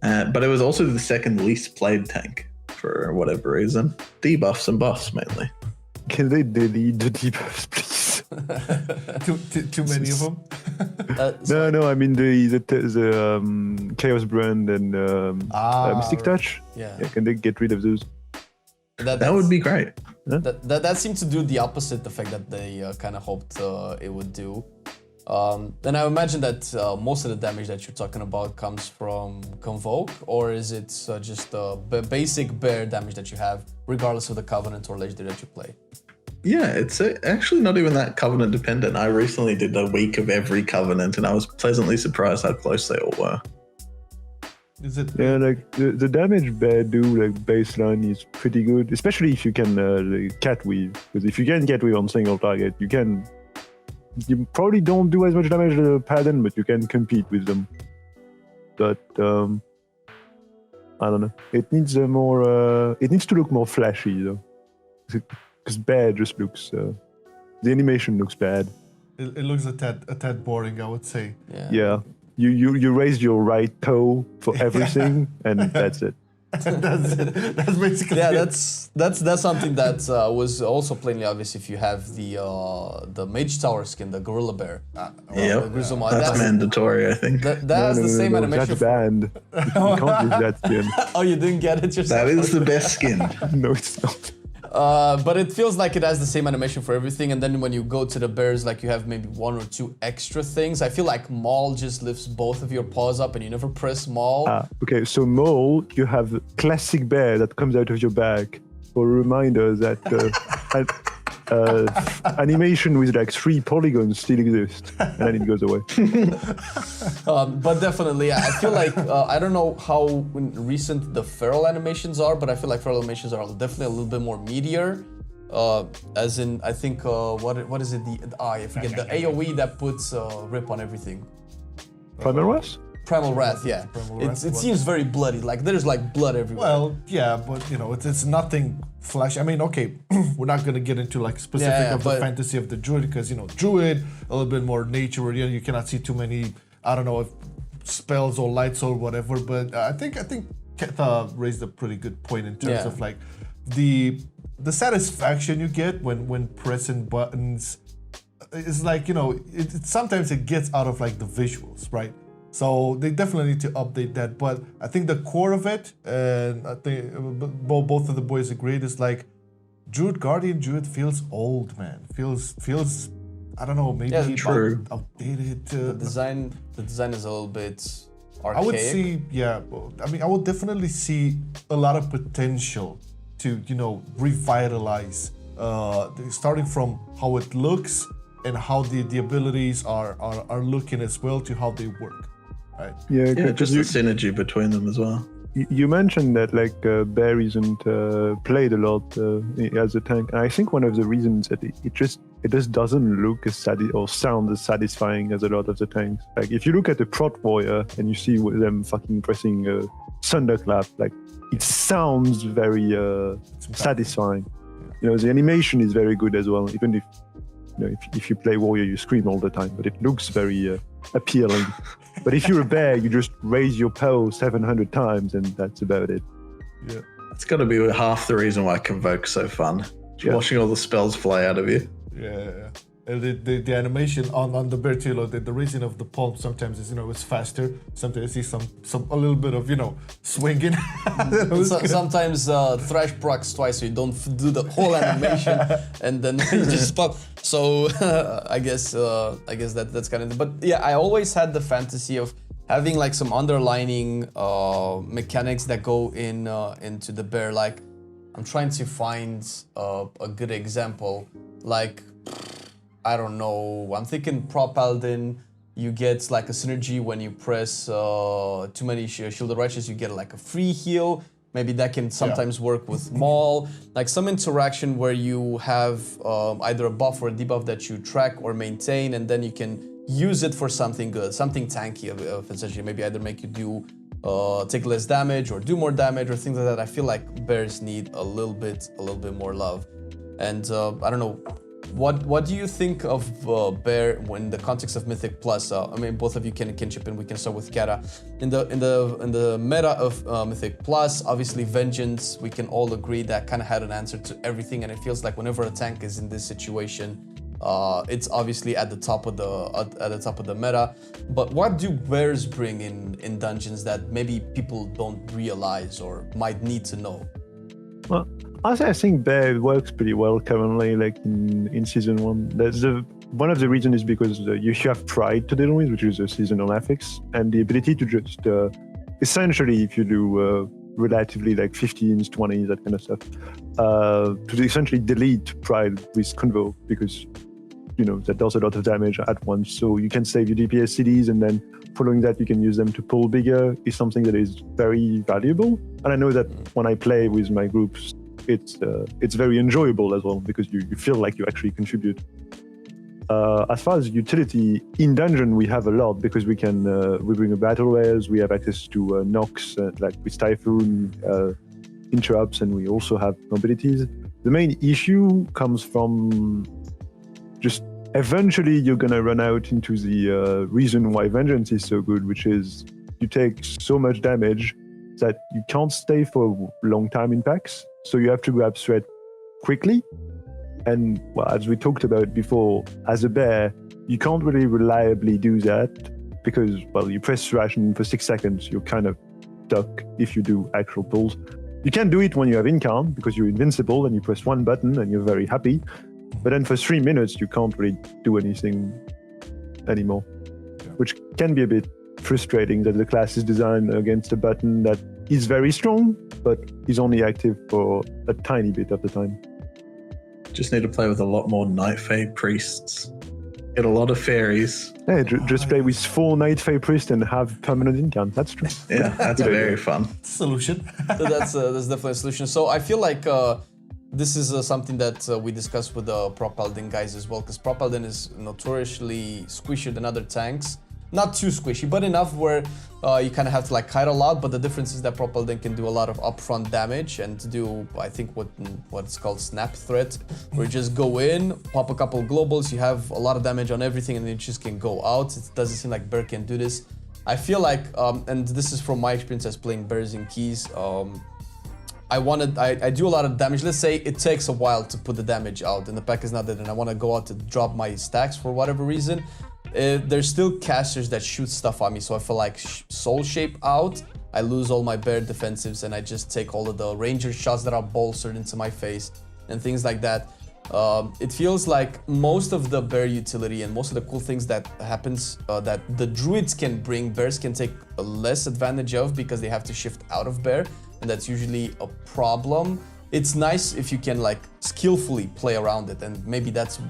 But it was also the second least played tank for whatever reason. Debuffs and buffs mainly. Can they delete the debuffs, please? Too many of them. No. I mean the Chaos Brand and Mystic Touch. Yeah. Can they get rid of those? That would be great. That seemed to do the opposite effect that they kind of hoped it would do. And I imagine that most of the damage that you're talking about comes from Convoke, or is it just basic bear damage that you have, regardless of the Covenant or Legendary that you play? Yeah, it's actually not even that Covenant dependent. I recently did a week of every Covenant, and I was pleasantly surprised how close they all were. Is it? Yeah, like the damage bear do like baseline is pretty good, especially if you can cat weave. Because if you can cat weave on single target, you probably don't do as much damage to the pattern, but you can compete with them. But I don't know. It needs it needs to look more flashy though, because bear just looks. The animation looks bad. It looks a tad boring, I would say. Yeah. You raised your right toe for everything, and that's it. That's it. That's basically it. That's something that was also plainly obvious if you have the Mage Tower skin, the Gorilla Bear. That's mandatory, I think. That's the same animation. That's banned. You can't use that skin. Oh, you didn't get it yourself? That is the best skin. No, it's not. But it feels like it has the same animation for everything, and then when you go to the bears, like you have maybe one or two extra things. I feel like Maul just lifts both of your paws up and you never press Maul. Okay, so Maul, you have classic bear that comes out of your back for a reminder that animation with like 3 polygons still exists, and then it goes away. But definitely, I feel like, I don't know how recent the feral animations are, but I feel like feral animations are definitely a little bit more meatier. As in, I think, what is it? I forget, the AoE that puts rip on everything. Primal Wrath? Primal Wrath, yeah. It seems very bloody, like there's like blood everywhere. Well, yeah, but it's nothing flash. I mean, okay, we're not gonna get into like specific of the fantasy of the druid because druid a little bit more nature. You cannot see too many, I don't know, if spells or lights or whatever. But I think Catha raised a pretty good point in terms of like the satisfaction you get when pressing buttons. It's like sometimes it gets out of like the visuals, right? So they definitely need to update that. But I think the core of it, and I think both of the boys agreed, is like Guardian Druid feels old, man. Feels I don't know, maybe outdated. The design is a little bit archaic. I would see, I would definitely see a lot of potential to revitalize, starting from how it looks and how the abilities are looking as well to how they work. Right. Yeah, just the synergy between them as well. You mentioned that like Bear isn't played a lot as a tank, and I think one of the reasons that it just doesn't look as or sound as satisfying as a lot of the tanks. Like if you look at the Prot Warrior and you see them fucking pressing Thunderclap, like it sounds very satisfying. The animation is very good as well, even if you play Warrior, you scream all the time, but it looks very appealing. But if you're a bear, you just raise your paw 700 times, and that's about it. Yeah, it's got to be half the reason why Convoke's so fun. Watching all the spells fly out of you. Yeah. And the animation on the bear tail, the raising of the palm sometimes is it's faster. Sometimes you see some a little bit of swinging. Sometimes Thrash procs twice, so you don't do the whole animation, and then you just pop. So I guess that's kind of. But yeah, I always had the fantasy of having like some underlining mechanics that go into the bear. Like I'm trying to find a good example, like. I don't know, I'm thinking Prop Paladin, you get like a synergy when you press too many Shielded Righteous, you get like a free heal. Maybe that can sometimes work with Maul. Like some interaction where you have either a buff or a debuff that you track or maintain, and then you can use it for something good, something tanky essentially. Maybe either make you do take less damage or do more damage or things like that. I feel like bears need a little bit more love. And I don't know, what do you think of Bear in the context of Mythic Plus? I mean, both of you can chip in. We can start with Catha. In the meta of Mythic Plus, obviously Vengeance, we can all agree that kind of had an answer to everything, and it feels like whenever a tank is in this situation, it's obviously at the top of the meta. But what do bears bring in dungeons that maybe people don't realize or might need to know? Well, I think bear works pretty well currently, like in season 1. That's one of the reasons is because you have pride to deal with, which is a seasonal affix, and the ability to just essentially, if you do relatively like 15s, 20s, that kind of stuff, to essentially delete pride with convo, because that does a lot of damage at once. So you can save your DPS CDs, and then following that you can use them to pull bigger, is something that is very valuable. And I know that when I play with my groups, it's very enjoyable as well, because you feel like you actually contribute. As far as utility in dungeon, we have a lot, because we bring a battle rares, we have access to knocks like with Typhoon, interrupts, and we also have mobilities. The main issue comes from just eventually you're gonna run out into the reason why Vengeance is so good, which is you take so much damage that you can't stay for a long time in packs, so you have to grab threat quickly. And well, as we talked about before, as a bear, you can't really reliably do that, because, well, you press thrash and for 6 seconds, you're kind of stuck if you do actual pulls. You can do it when you have incount, because you're invincible and you press one button and you're very happy. But then for 3 minutes, you can't really do anything anymore, which can be a bit frustrating that the class is designed against a button that is very strong, but is only active for a tiny bit of the time. Just need to play with a lot more Night Fae priests. Get a lot of fairies. Yeah, just play with 4 Night Fae priests and have permanent income. That's true. Yeah, that's very fun. Solution. That's definitely a solution. So I feel like this is something that we discussed with the Prop Paladin guys as well, because Prop Paladin is notoriously squishier than other tanks. Not too squishy, but enough where you kind of have to like kite a lot. But the difference is that Prop Paladin can do a lot of upfront damage and to do, I think, what's called snap threat, where you just go in, pop a couple of globals, you have a lot of damage on everything, and then you just can go out. It doesn't seem like Bear can do this. I feel like, and this is from my experience as playing Bears in Keys, I do a lot of damage. Let's say it takes a while to put the damage out and the pack is not dead, and I want to go out to drop my stacks for whatever reason. There's still casters that shoot stuff on me, so I feel like soul shape out, I lose all my bear defensives, and I just take all of the ranger shots that are bolstered into my face and things like that. It feels like most of the bear utility and most of the cool things that happens that the druids can bring, bears can take less advantage of, because they have to shift out of bear, and that's usually a problem. It's nice if you can like skillfully play around it, and maybe that's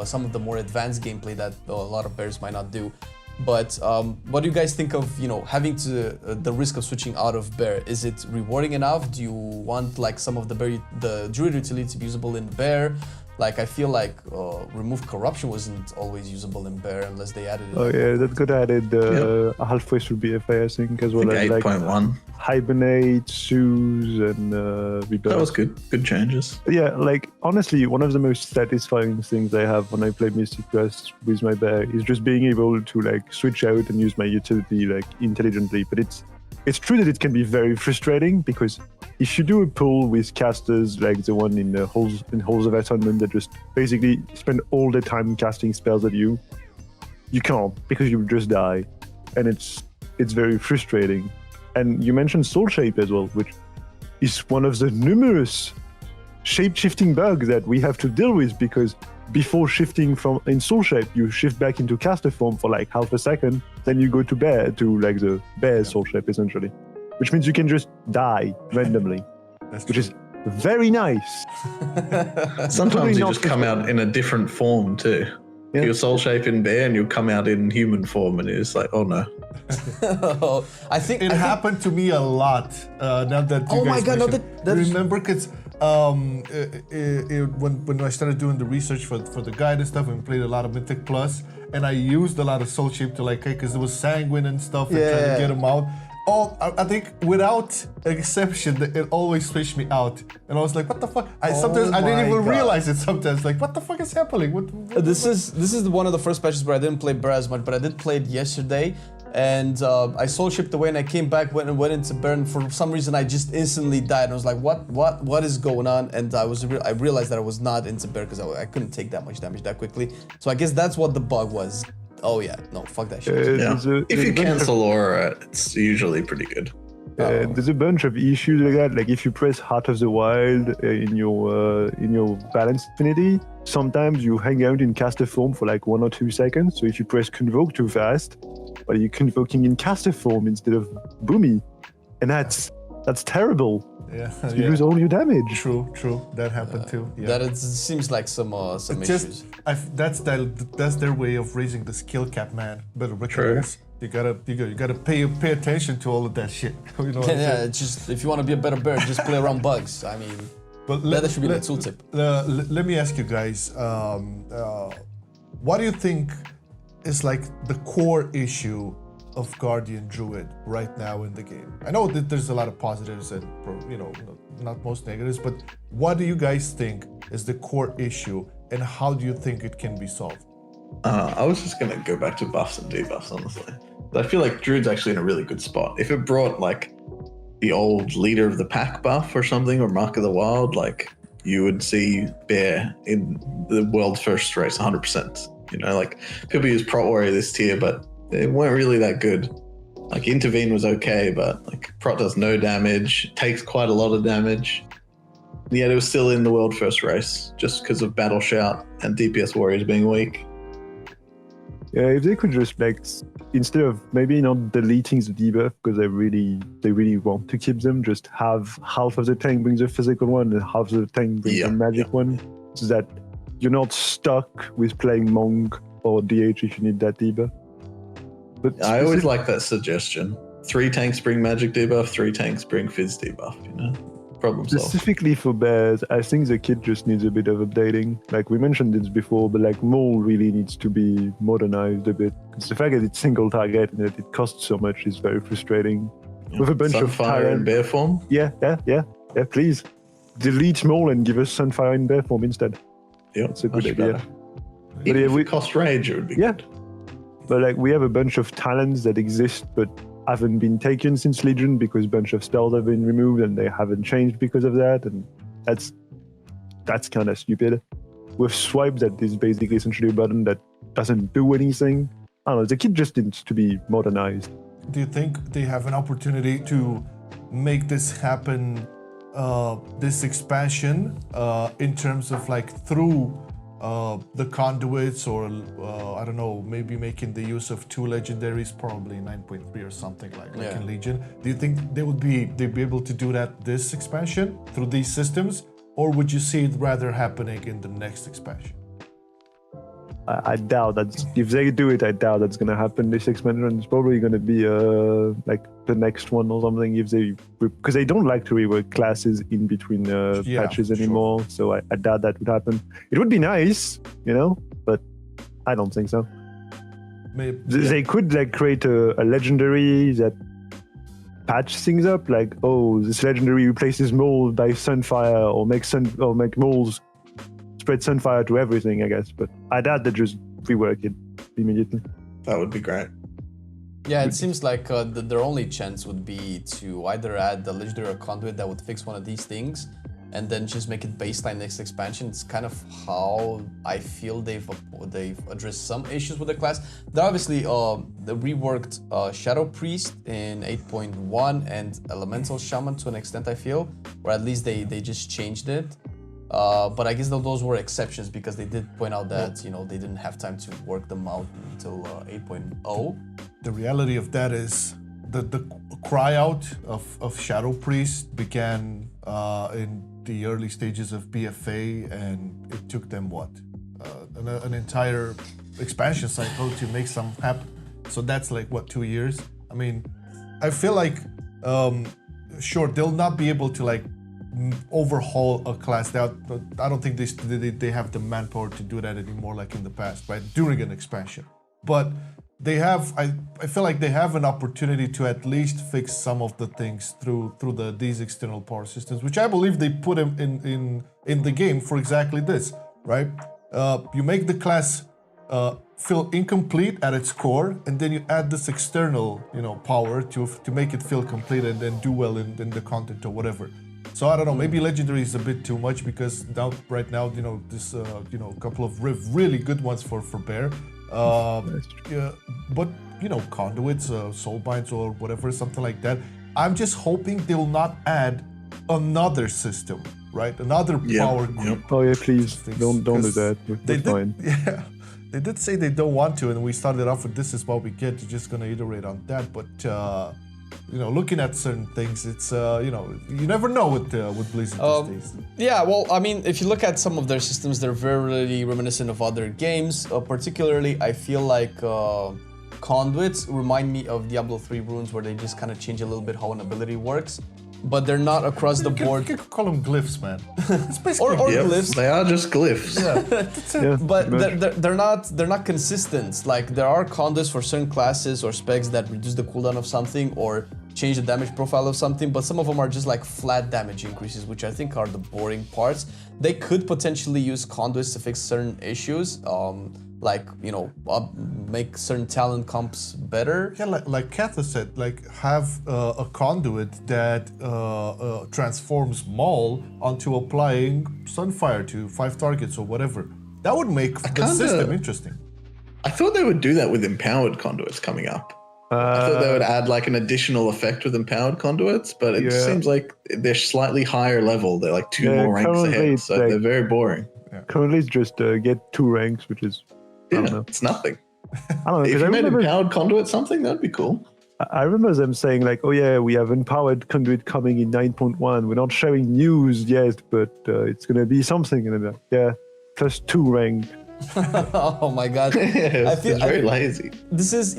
some of the more advanced gameplay that a lot of bears might not do. But what do you guys think of, having to the risk of switching out of bear? Is it rewarding enough? Do you want like some of the druid utility to be usable in bear? Like, I feel like remove corruption wasn't always usable in bear unless they added it. Oh yeah, that got added halfway through BFA, I think, as well as 8.1. Hibernate, Soothe, and Rebirth. That was good. Good changes. Yeah, like, honestly, one of the most satisfying things I have when I play Mystic Quest with my bear is just being able to like switch out and use my utility like intelligently. But it's true that it can be very frustrating, because if you do a pull with casters like the one in Halls of Atonement that just basically spend all the time casting spells at you, you can't, because you just die, and it's very frustrating. And you mentioned Soul Shape as well, which is one of the numerous shape-shifting bugs that we have to deal with, because before shifting from in Soul Shape, you shift back into caster form for like half a second, then you go to bear, to like the bear Soul Shape essentially, which means you can just die randomly, which is very nice. Sometimes you just come out in a different form too. Yeah. Your soul shape in bear and you'll come out in human form, and it's like, oh no. I think it happened to me a lot. Now that you guys remember, because when I started doing the research for the guide and stuff, and played a lot of Mythic Plus, and I used a lot of Soul Shape to like, because it was sanguine and stuff, and trying to get them out. I think without exception, it always switched me out, and I was like, "What the fuck?" Sometimes I didn't my even God. realize it. Sometimes, like, what the fuck is happening? This is one of the first patches where I didn't play Bear as much, but I did play it yesterday, and I soul shipped away, and I came back went into Bear, and for some reason I just instantly died. And I was like, what is going on? And I realized that I was not into Bear because I couldn't take that much damage that quickly. So I guess that's what the bug was. Oh yeah, no, fuck that shit. Yeah. If you there's a bunch of- cancel Aura, it's usually pretty good. There's a bunch of issues like that. Like if you press Heart of the Wild in your balance affinity, sometimes you hang out in caster form for like 1 or 2 seconds. So if you press Convoke too fast, well, you're convoking in caster form instead of Boomy, and that's terrible. Yeah, You lose all your damage. True. That happened too. Yeah. That it seems like some It's issues. that's their way of raising the skill cap, man. Better True. recognize. You gotta pay attention to all of that shit. You know what I'm Yeah, saying? it's just if you want to be a better bear, just play around bugs. I mean, But that should be the tooltip. Let me ask you guys, what do you think is like the core issue of Guardian Druid right now in the game? I know that there's a lot of positives and not most negatives, but what do you guys think is the core issue, and how do you think it can be solved? I was just gonna go back to buffs and debuffs, honestly. But I feel like Druid's actually in a really good spot. If it brought like the old leader of the pack buff or something, or Mark of the Wild, like you would see Bear in the world's first race 100%. You know, like people use Prot Warrior this tier, but they weren't really that good. Like Intervene was okay, but like Prot does no damage, takes quite a lot of damage. And yet it was still in the world first race just because of Battle Shout and DPS Warriors being weak. Yeah, if they could just like instead of maybe not deleting the debuff because they really want to keep them, just have half of the tank bring the physical one and half of the tank bring the magic one, so that you're not stuck with playing Monk or DH if you need that debuff. But I always like that suggestion. 3 tanks bring magic debuff, 3 tanks bring fizz debuff, you know? Problem solved. specifically for bears, I think the kit just needs a bit of updating. Like we mentioned this before, but like Maul really needs to be modernized a bit. Because the fact that it's single target and that it costs so much is very frustrating. With a bunch of Sunfire in bear form. Yeah, please. Delete Maul and give us Sunfire in bear form instead. Yeah, That's a good much idea. better. But Even yeah, if we- it cost rage, it would be Yeah. good. But like we have a bunch of talents that exist but haven't been taken since Legion because a bunch of spells have been removed and they haven't changed because of that, and that's kind of stupid. With swipe, that is basically essentially a button that doesn't do anything. I don't know, the kit just needs to be modernized. Do you think they have an opportunity to make this happen, this expansion, in terms of like through the conduits, or I don't know, maybe making the use of 2 legendaries, probably 9.3 or something like Yeah. in Legion? Do you think they'd be able to do that this expansion through these systems, or would you see it rather happening in the next expansion? I doubt that if they do it, I doubt that's gonna happen this expansion. It's probably gonna be like the next one or something, if they, because they don't like to rework classes in between patches sure. anymore. So I doubt that would happen. It would be nice, but I don't think so. Maybe, They could like create a legendary that patch things up, like, oh, this legendary replaces mold by Sunfire, or make molds spread Sunfire to everything, I guess. But I doubt they just rework it immediately. That would be great. Yeah, it seems like their only chance would be to either add the legendary or conduit that would fix one of these things, and then just make it baseline next expansion. It's kind of how I feel they've addressed some issues with the class. They obviously they reworked Shadow Priest in 8.1 and Elemental Shaman to an extent, I feel, or at least they just changed it. But I guess those were exceptions because they did point out that they didn't have time to work them out until 8.0. The reality of that is the cry out of Shadow Priest began in the early stages of BFA, and it took them an entire expansion cycle to make some happen. So that's like 2 years. I mean, I feel like sure, they'll not be able to like overhaul a class. I don't think they have the manpower to do that anymore like in the past, right? During an expansion. But they have. I feel like they have an opportunity to at least fix some of the things through these external power systems, which I believe they put in the game for exactly this, right? You make the class feel incomplete at its core, and then you add this external, power to make it feel complete and then do well in the content or whatever. So I don't know, maybe legendary is a bit too much because right now, this couple of really good ones for Bear. Yeah, but conduits, soulbinds or whatever, something like that. I'm just hoping they will not add another system, right? Another power group. Oh yeah, please don't do that. That's fine. Yeah, they did say they don't want to, and we started off with this is what we get. You're just gonna iterate on that, but looking at certain things, it's you never know with Blizzard these days. Yeah, well, I mean, if you look at some of their systems, they're very reminiscent of other games. Particularly, I feel like conduits remind me of Diablo 3 runes, where they just kind of change a little bit how an ability works. But they're not across the board. You could call them glyphs, man. It's basically or glyphs. They are just glyphs. Yeah, But they're not consistent. Like there are conduits for certain classes or specs that reduce the cooldown of something or change the damage profile of something, but some of them are just like flat damage increases, which I think are the boring parts. They could potentially use conduits to fix certain issues, like make certain talent comps better. Yeah, like Catha said, like have a conduit that transforms Maul onto applying Sunfire to 5 targets or whatever. That would make the system interesting. I thought they would do that with empowered conduits coming up. I thought they would add like an additional effect with empowered conduits, but it seems like they're slightly higher level. They're like 2 more ranks ahead, so they're very boring. Yeah. Currently, it's just get 2 ranks, which is I don't know. It's nothing. I don't know. If you made empowered conduit something, that'd be cool. I remember them saying like, "Oh yeah, we have empowered conduit coming in 9.1. We're not sharing news yet, but it's gonna be something." And I'm like, "Yeah, plus 2 rank." Oh my god! I feel very lazy. This is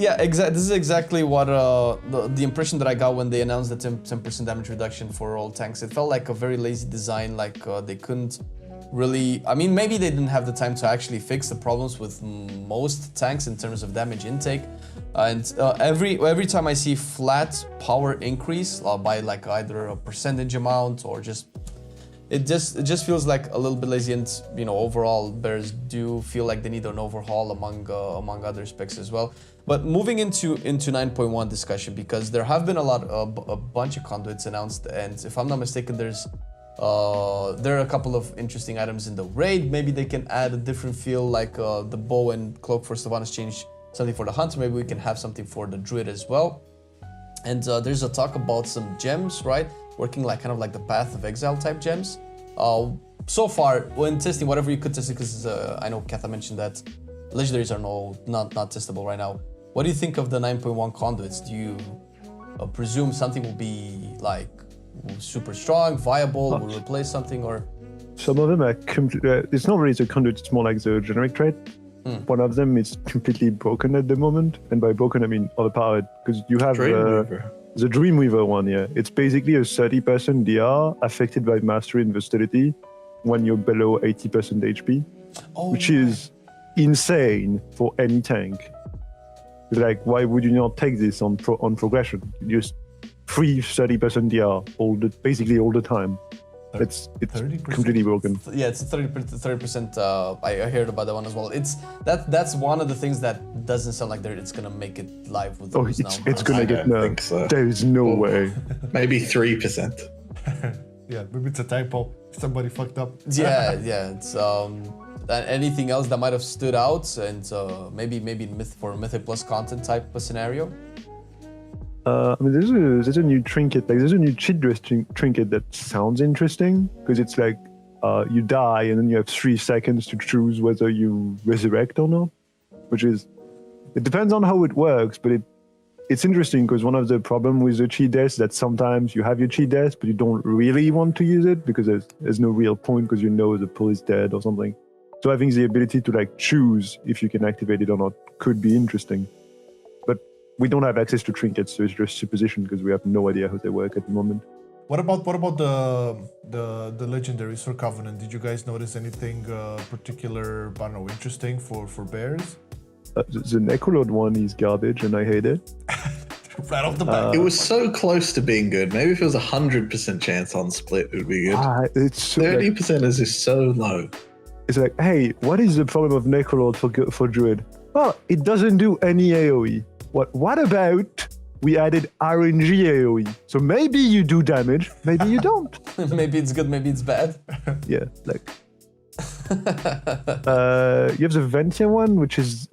exactly what the impression that I got when they announced the 10% damage reduction for all tanks. It felt like a very lazy design. Like they couldn't really. I mean, maybe they didn't have the time to actually fix the problems with most tanks in terms of damage intake. And every time I see flat power increase by like either a percentage amount or just. It just feels like a little bit lazy, and overall bears do feel like they need an overhaul among other specs as well. But moving into 9.1 discussion, because there have been a bunch of conduits announced, and if I'm not mistaken, there are a couple of interesting items in the raid. Maybe they can add a different feel, like the bow and cloak for Sylvanas changed something for the hunter. Maybe we can have something for the druid as well. And there's a talk about some gems, right? Working like kind of like the Path of Exile type gems. So far, when testing whatever you could test it, because I know Catha mentioned that legendaries are not testable right now. What do you think of the 9.1 conduits? Do you presume something will be like super strong, viable, will replace something, or? Some of them are it's not really the conduit, it's more like the generic trait. One of them is completely broken at the moment, and by broken I mean overpowered, because you have the Dreamweaver one. Yeah, it's basically a 30% DR affected by mastery and versatility when you're below 80% HP, which is insane for any tank. Like, why would you not take this on progression? You just free 30% DR basically all the time. It's 30%? Completely broken. Yeah, it's 30%. I heard about that one as well. That's one of the things that doesn't sound like it's gonna make it live with those now. It's gonna get nerfed. So. There is no way. Maybe 3%. Yeah, maybe it's a typo. Somebody fucked up. Yeah. It's anything else that might have stood out, and maybe for Mythic Plus content type of scenario. I mean, there's a new trinket, like there's a new cheat dress trinket that sounds interesting, because it's like you die and then you have 3 seconds to choose whether you resurrect or not, it depends on how it works, but it's interesting because one of the problems with the cheat death is that sometimes you have your cheat death, but you don't really want to use it because there's no real point because the pool is dead or something. So having the ability to like choose if you can activate it or not could be interesting. We don't have access to trinkets, so it's just supposition because we have no idea how they work at the moment. What about the legendaries for Covenant? Did you guys notice anything particular, I don't know, interesting for bears? The Necrolord one is garbage, and I hate it. Right off the bat. It was so close to being good. Maybe if it was 100% chance on split, it would be good. It's so, 30% is just so low. It's like, hey, what is the problem of Necrolord for Druid? Well, it doesn't do any AoE. What about we added RNG AoE? So maybe you do damage, maybe you don't. Maybe it's good, maybe it's bad. Yeah, like. You have the Ventia one, which is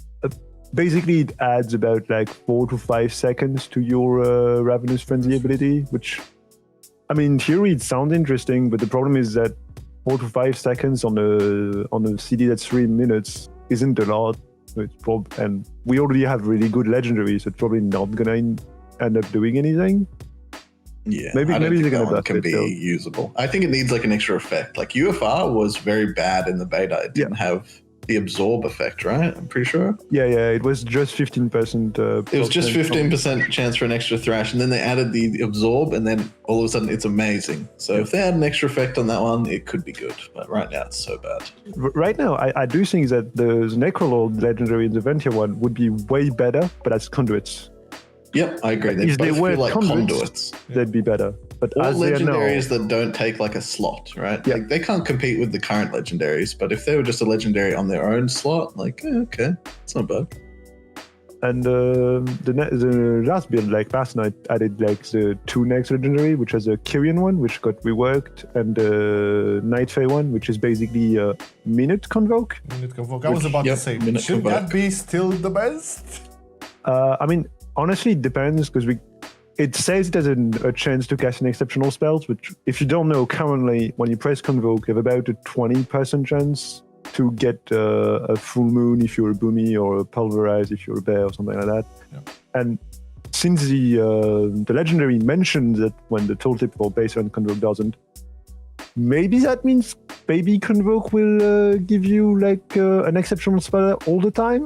basically it adds about like 4 to 5 seconds to your Ravenous Frenzy ability, which, I mean, in theory it sounds interesting, but the problem is that 4 to 5 seconds on a CD that's 3 minutes isn't a lot. And we already have really good legendaries, so it's probably not gonna end up doing anything. Yeah, maybe I don't they're think gonna that one buff can it, be though. usable. I think it needs like an extra effect. Like UFR was very bad in the beta. It didn't have the absorb effect, right? I'm pretty sure. Yeah, it was just 15%. It was just 15% chance for an extra thrash, and then they added the absorb, and then all of a sudden it's amazing. So if they had an extra effect on that one, it could be good. But right now it's so bad. Right now, I do think that the Necrolord legendary in the Ventia one would be way better, but as conduits. Yep, I agree. They If they both were feel like conduits, conduits. they'd be better. But All as they are now, legendaries that don't take like a slot, right? Yeah. Like, they can't compete with the current legendaries, but if they were just a legendary on their own slot, like, okay, it's not bad. and the last build, like last night, added like the 2 next legendary, which has a Kyrian one, which got reworked, and the Night Fae one, which is basically a minute convoke. Minute Convoke. I was about Yep, to say, Minute should Convoke. that be still the best? I mean, honestly, it depends because it says it has a chance to cast an exceptional spells, which, if you don't know, currently when you press Convoke, you have about a 20% chance to get a full moon if you're a Boomy, or a Pulverize if you're a Bear, or something like that. Yeah. And since the legendary mentioned that when the tooltip for base and Convoke doesn't, maybe that means maybe Convoke will give you like an exceptional spell all the time.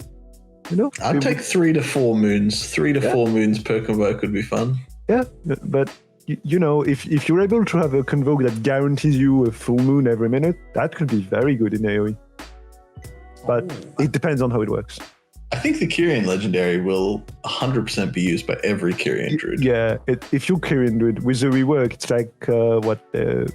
You know, I'd take 3 to 4 moons. 3 to 4 moons per convoke would be fun. Yeah, but you know, if you're able to have a convoke that guarantees you a full moon every minute, that could be very good in AoE. But it depends on how it works. I think the Kyrian legendary will 100% be used by every Kyrian druid. Yeah, if you Kyrian Druid with the rework, it's like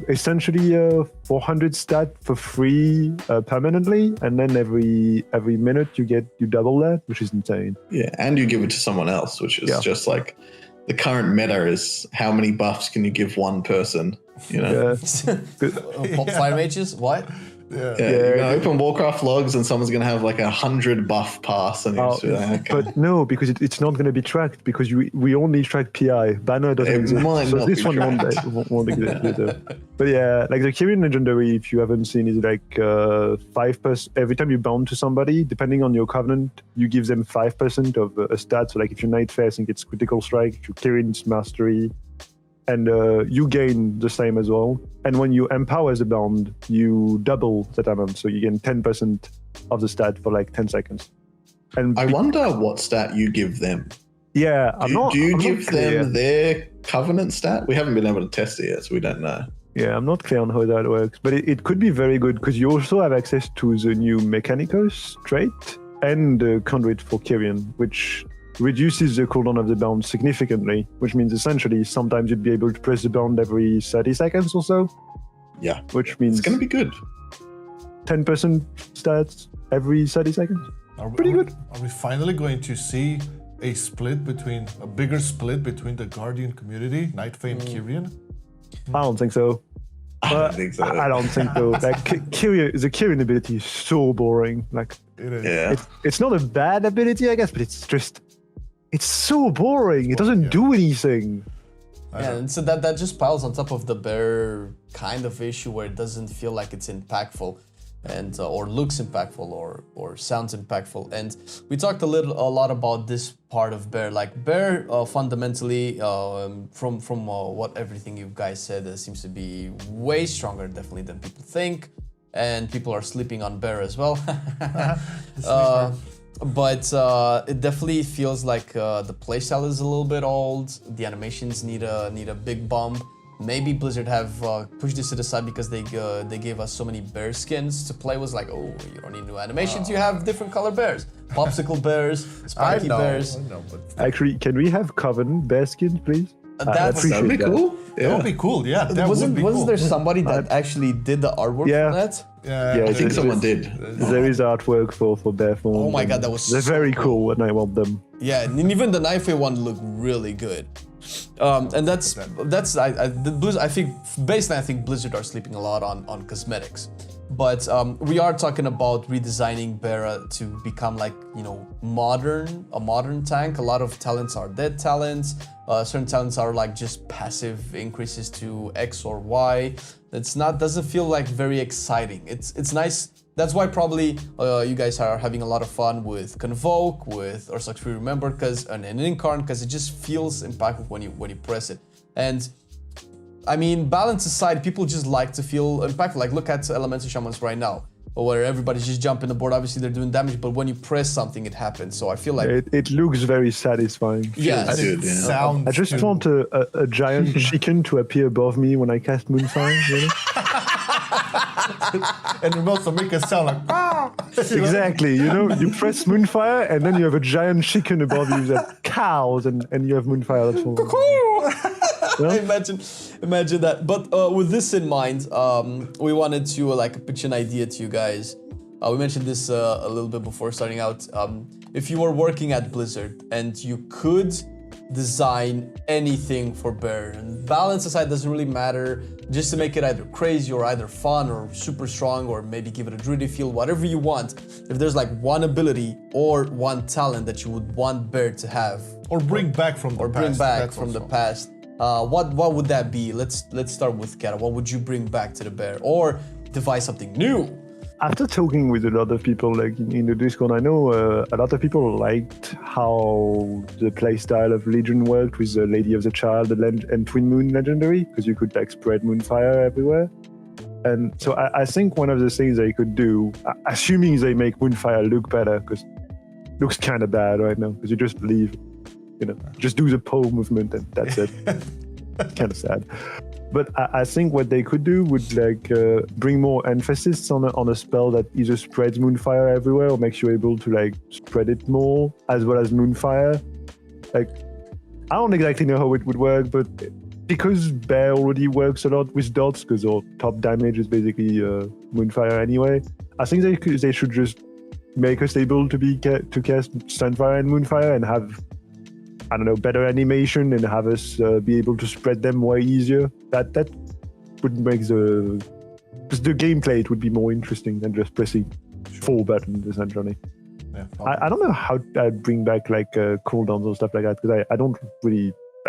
essentially 400 stat for free permanently, and then every minute you double that, which is insane. Yeah, and you give it to someone else, which is just like the current meta is how many buffs can you give one person? You know, Fire mages? What? Yeah. you're gonna open Warcraft logs and someone's gonna have like 100 buff pass, and you're just like, okay. But no, because it's not going to be tracked, because we only track PI. Banner doesn't It exist. might So not this be one tracked. won't exist either. But yeah, like the Kyrian legendary, if you haven't seen, is like 5%. Every time you bound to somebody, depending on your covenant, you give them 5% of a stat. So like if you're Night Fae, I think it's critical strike. If you're Kyrian, it's mastery. And you gain the same as well. And when you empower the bound, you double that amount. So you gain 10% of the stat for like 10 seconds. And I wonder what stat you give them. yeah, Do you I'm give not clear. them their covenant stat? We haven't been able to test it yet, so we don't know. Yeah, I'm not clear on how that works. But it could be very good, because you also have access to the new Mechanicus trait and the Conduit for Kyrian, which reduces the cooldown of the bound significantly, which means essentially sometimes you'd be able to press the bound every 30 seconds or so. Yeah, Which means it's going to be good. 10% stats every 30 seconds. Pretty good. Are we finally going to see a bigger split between the Guardian community, Night Fae and Kyrian? I don't think so. I don't think so. I don't think so. Like the Kyrian ability is so boring. Like It is. Yeah. it's not a bad ability, I guess, but it's so boring. It doesn't do anything. Yeah, and so that just piles on top of the bear kind of issue where it doesn't feel like it's impactful, and or looks impactful, or sounds impactful. And we talked a lot about this part of bear. Like bear, fundamentally, from what everything you guys said, seems to be way stronger, definitely, than people think, and people are sleeping on bear as well. But it definitely feels like the playstyle is a little bit old. The animations need a big bump, maybe Blizzard have pushed this to the side because they gave us so many bear skins to play. Was like, oh, you don't need new animations. You have different color bears, popsicle bears, spiky bears. I know, but Actually, can we have Coven bear skins, please? That'd That'd be cool. that would be cool. Yeah, that would be wasn't cool. there somebody that actually did the artwork Yeah. for that? Yeah, I I think someone did. There is artwork for bear form. Oh my god, that was They're so very cool, and I want them. Yeah, and even the knife one looked really good. And that's I think baseline I think Blizzard are sleeping a lot on cosmetics. But we are talking about redesigning Bera to become like, you know, a modern tank. A lot of talents are dead talents. Certain talents are like just passive increases to X or Y. Doesn't feel like very exciting. It's nice. That's why probably you guys are having a lot of fun with Convoke, with Ursa's Free Remember, and Incarn, because it just feels impactful when you press it. And I mean, balance aside, people just like to feel impactful. Like look at Elemental Shamans right now, where everybody's just jumping the board. Obviously they're doing damage, but when you press something, it happens. So I feel like It looks very satisfying. yeah, Feels good, yeah. sounds. I just good. want a giant chicken to appear above me when I cast Moonfire. You know? And it also make it sound like ah. Exactly. You know, you press Moonfire, and then you have a giant chicken above you that cows, and you have Moonfire. That's all. Imagine that. But with this in mind, we wanted to like pitch an idea to you guys. We mentioned this a little bit before starting out. If you were working at Blizzard and you could design anything for Bear, and balance aside doesn't really matter, just to make it either crazy or either fun or super strong or maybe give it a druidy feel, whatever you want. If there's like one ability or one talent that you would want Bear to have, Or bring back from the past. That's from the also- past, what would that be? Let's start with Catha. What would you bring back to the Bear, or devise something new? After talking with a lot of people, like in the Discord, I know a lot of people liked how the playstyle of Legion worked with the Lady of the Child and Twin Moon legendary, because you could like spread Moonfire everywhere. And so I think one of the things they could do, assuming they make Moonfire look better, because it looks kind of bad right now, because you just leave, you know, just do the pole movement and that's it. Kind of sad. But I think what they could do would like bring more emphasis on a spell that either spreads Moonfire everywhere or makes you able to like spread it more, as well as Moonfire. Like, I don't exactly know how it would work, but because Bear already works a lot with dots, because our top damage is basically Moonfire anyway, I think they should just make us able to cast Sunfire and Moonfire and have, I don't know, better animation and have us be able to spread them way easier. That would make the gameplay, it would be more interesting than just pressing 4 buttons essentially. Yeah, I don't know how I'd bring back like cooldowns or stuff like that, because I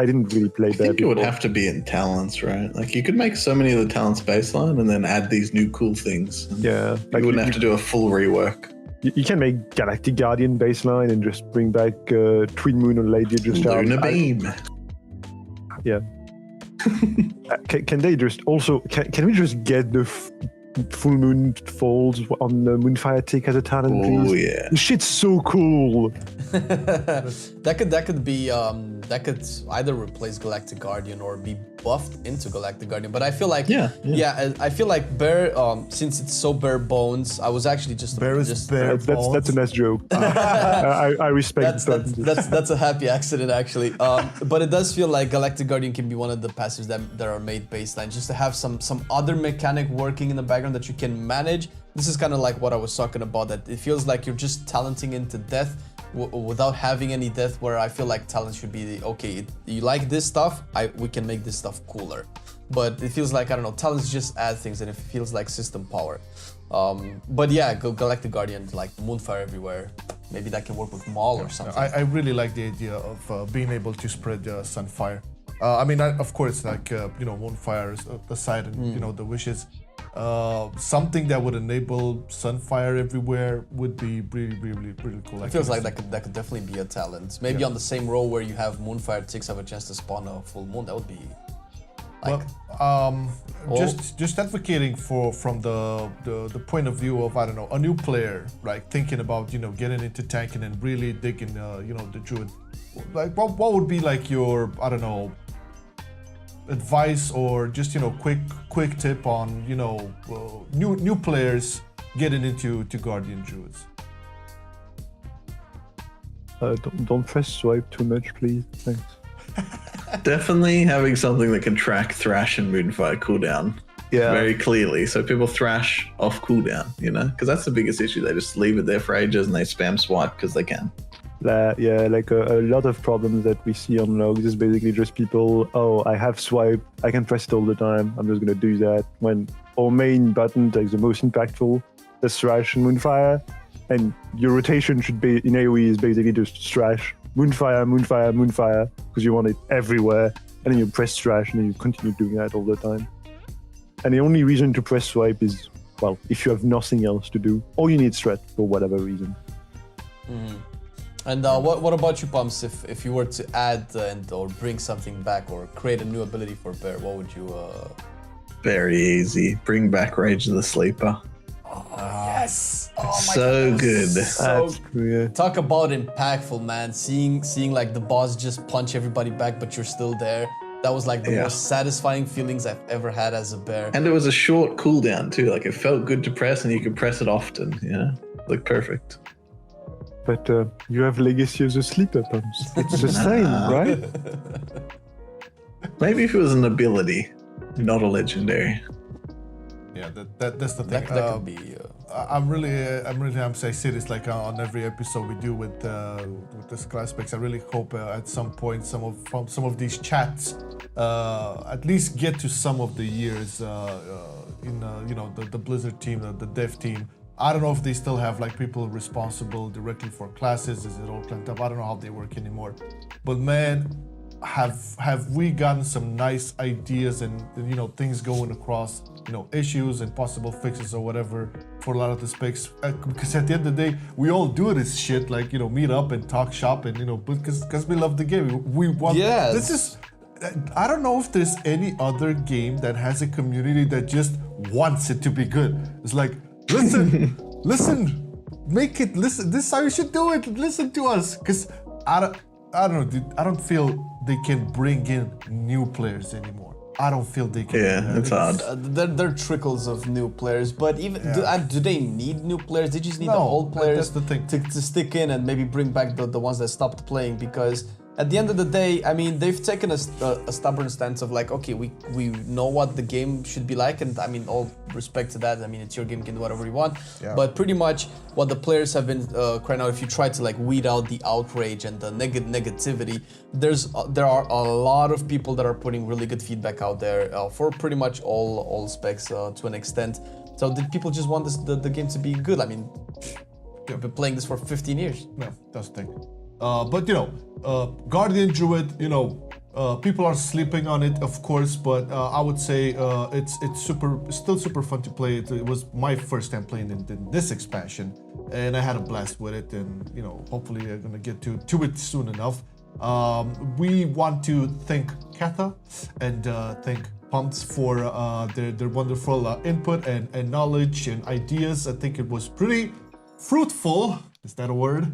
didn't really play I that. think it would before. have to be in talents, right? Like you could make so many of the talents baseline and then add these new cool things. And Yeah, you wouldn't have to do a full rework. You can make Galactic Guardian baseline and just bring back Twin Moon or Lady of the Child. Lunar Beam. Yeah. Can they just also can we just get the full moon falls on the Moonfire tick as a talent, Oh please? yeah. This shit's so cool. That could be that could either replace Galactic Guardian or be buffed into Galactic Guardian. But I feel like I feel like Bear, since it's so bare bones, I was actually just Bear is just bare bones. That's a nice joke. I respect that's a happy accident actually. But it does feel like Galactic Guardian can be one of the passives that are made baseline, just to have some other mechanic working in the background that you can manage. This is kind of like what I was talking about, that it feels like you're just talenting into death without having any death, where I feel like talent should be okay, you like this stuff, we can make this stuff cooler. But it feels like, I don't know, talents just add things and it feels like system power. But yeah, Galactic Guardian, like Moonfire everywhere. Maybe that can work with Maul or something. I really like the idea of being able to spread Sunfire. I mean, of course, like, you know, Moonfire is aside and, you know, the wishes. Something that would enable Sunfire everywhere would be really cool. It feels like that could definitely be a talent. Maybe on the same row where you have Moonfire ticks have a chance to spawn a full moon. That would be like, just advocating from the point of view of, I don't know, a new player, right? Thinking about, you know, getting into tanking and really digging, you know, the druid. Like, what would be like your, I don't know, advice or just quick tip on new players getting into Guardian Druids? Don't press swipe too much, please. Thanks. Definitely having something that can track Thrash and Moonfire cooldown very clearly. So people thrash off cooldown, because that's the biggest issue. They just leave it there for ages and they spam swipe because they can. Like a lot of problems that we see on logs is basically just people, I have swipe, I can press it all the time, I'm just going to do that. When our main button, like the most impactful, is Thrash and Moonfire, and your rotation should be in AoE is basically just Thrash, Moonfire, Moonfire, Moonfire, because you want it everywhere, and then you press Thrash and then you continue doing that all the time. And the only reason to press swipe is, well, if you have nothing else to do, or you need strat for whatever reason. Mm. And what about you, Pumps? If you were to add or bring something back or create a new ability for Bear, what would you? Very easy. Bring back Rage of the Sleeper. Oh, yes! Oh my so goodness. good. So That's true, yeah. Talk about impactful, man. Seeing like the boss just punch everybody back, but you're still there. That was like the most satisfying feelings I've ever had as a Bear. And it was a short cooldown too. Like it felt good to press, and you could press it often. Like perfect. But you have Legacy of the Sleeper, Pumps. It's the same, right? Maybe if it was an ability, not a legendary. Yeah, that's the thing. That could be. I'm saying this like on every episode we do with this class specs. I really hope at some point some of these chats at least get to some of the years in the Blizzard team, the dev team. I don't know if they still have like people responsible directly for classes. Is it all clamped up? I don't know how they work anymore. But man, have we gotten some nice ideas and things going across issues and possible fixes or whatever for a lot of the specs, because at the end of the day we all do this shit like meet up and talk shop and because we love the game. We want this is. I don't know if there's any other game that has a community that just wants it to be good. It's like, listen, make it, listen, this is how you should do it, listen to us. Because I don't know, dude, I don't feel they can bring in new players anymore. I don't feel they can. Yeah, it's hard. There are trickles of new players, but even do they need new players? They just need the old players that's the thing. To stick in and maybe bring back the ones that stopped playing, because at the end of the day, I mean, they've taken a stubborn stance of like, okay, we know what the game should be like, and I mean, all respect to that. I mean, it's your game, you can do whatever you want. Yeah. But pretty much what the players have been crying out, if you try to like weed out the outrage and the negativity, there are a lot of people that are putting really good feedback out there for pretty much all specs to an extent. So did people just want the game to be good? I mean, we've been playing this for 15 years. Yeah, that's the thing. But Guardian Druid, people are sleeping on it, of course, but I would say it's still super fun to play. It was my first time playing in this expansion, and I had a blast with it, and hopefully I'm gonna get to it soon enough. We want to thank Catha and thank Pumps for their wonderful input and knowledge and ideas. I think it was pretty fruitful. Is that a word?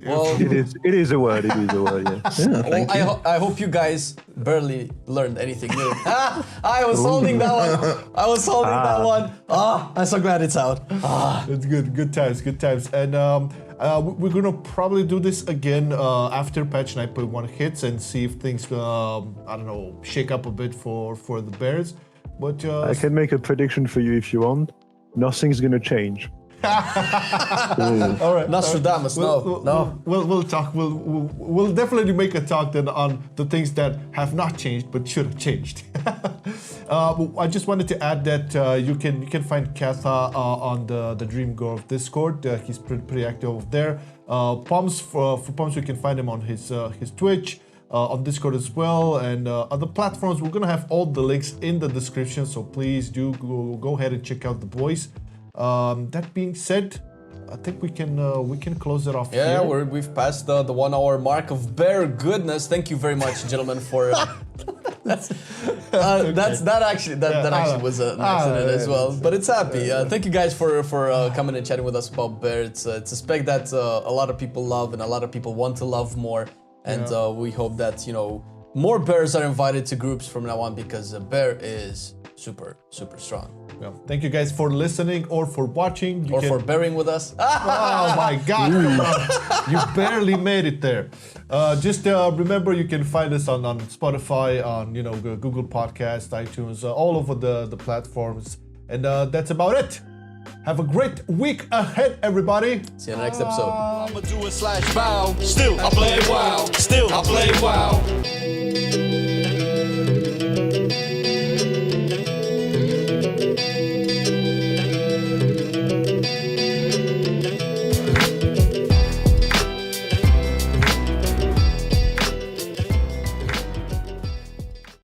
Well, It is a word. It is a word. Yeah. Thank you. I hope you guys barely learned anything new. I was holding that one. I'm so glad it's out. It's good times. And we're gonna probably do this again after patch 9.1 hits and see if things shake up a bit for the Bears. But I can make a prediction for you if you want. Nothing's gonna change. All right, Nostradamus, no. We'll talk. We'll definitely make a talk then on the things that have not changed but should have changed. I just wanted to add that you can find Catha on the Dream Grove Discord. He's pretty active over there. Pumps for Pumps, you can find him on his Twitch. On Discord as well, and other platforms. We're gonna have all the links in the description, so please do go ahead and check out the boys. That being said, I think we can close it off. Yeah, here. we've passed the 1 hour mark of bare goodness. Thank you very much, gentlemen, for that actually was an accident as well. But it's happy. Thank you guys for coming and chatting with us about Bear. It's a spec that a lot of people love and a lot of people want to love more. And we hope that more bears are invited to groups from now on because a bear is super, super strong. Yeah. Thank you guys for listening or for watching. You Or can- for bearing with us. Oh my God! Come on. You barely made it there. Just remember, you can find us on Spotify, on Google Podcast, iTunes, all over the platforms, and that's about it. Have a great week ahead, everybody. See you in the next episode. I'ma do it /bow. Still I play WoW. Still I play WoW.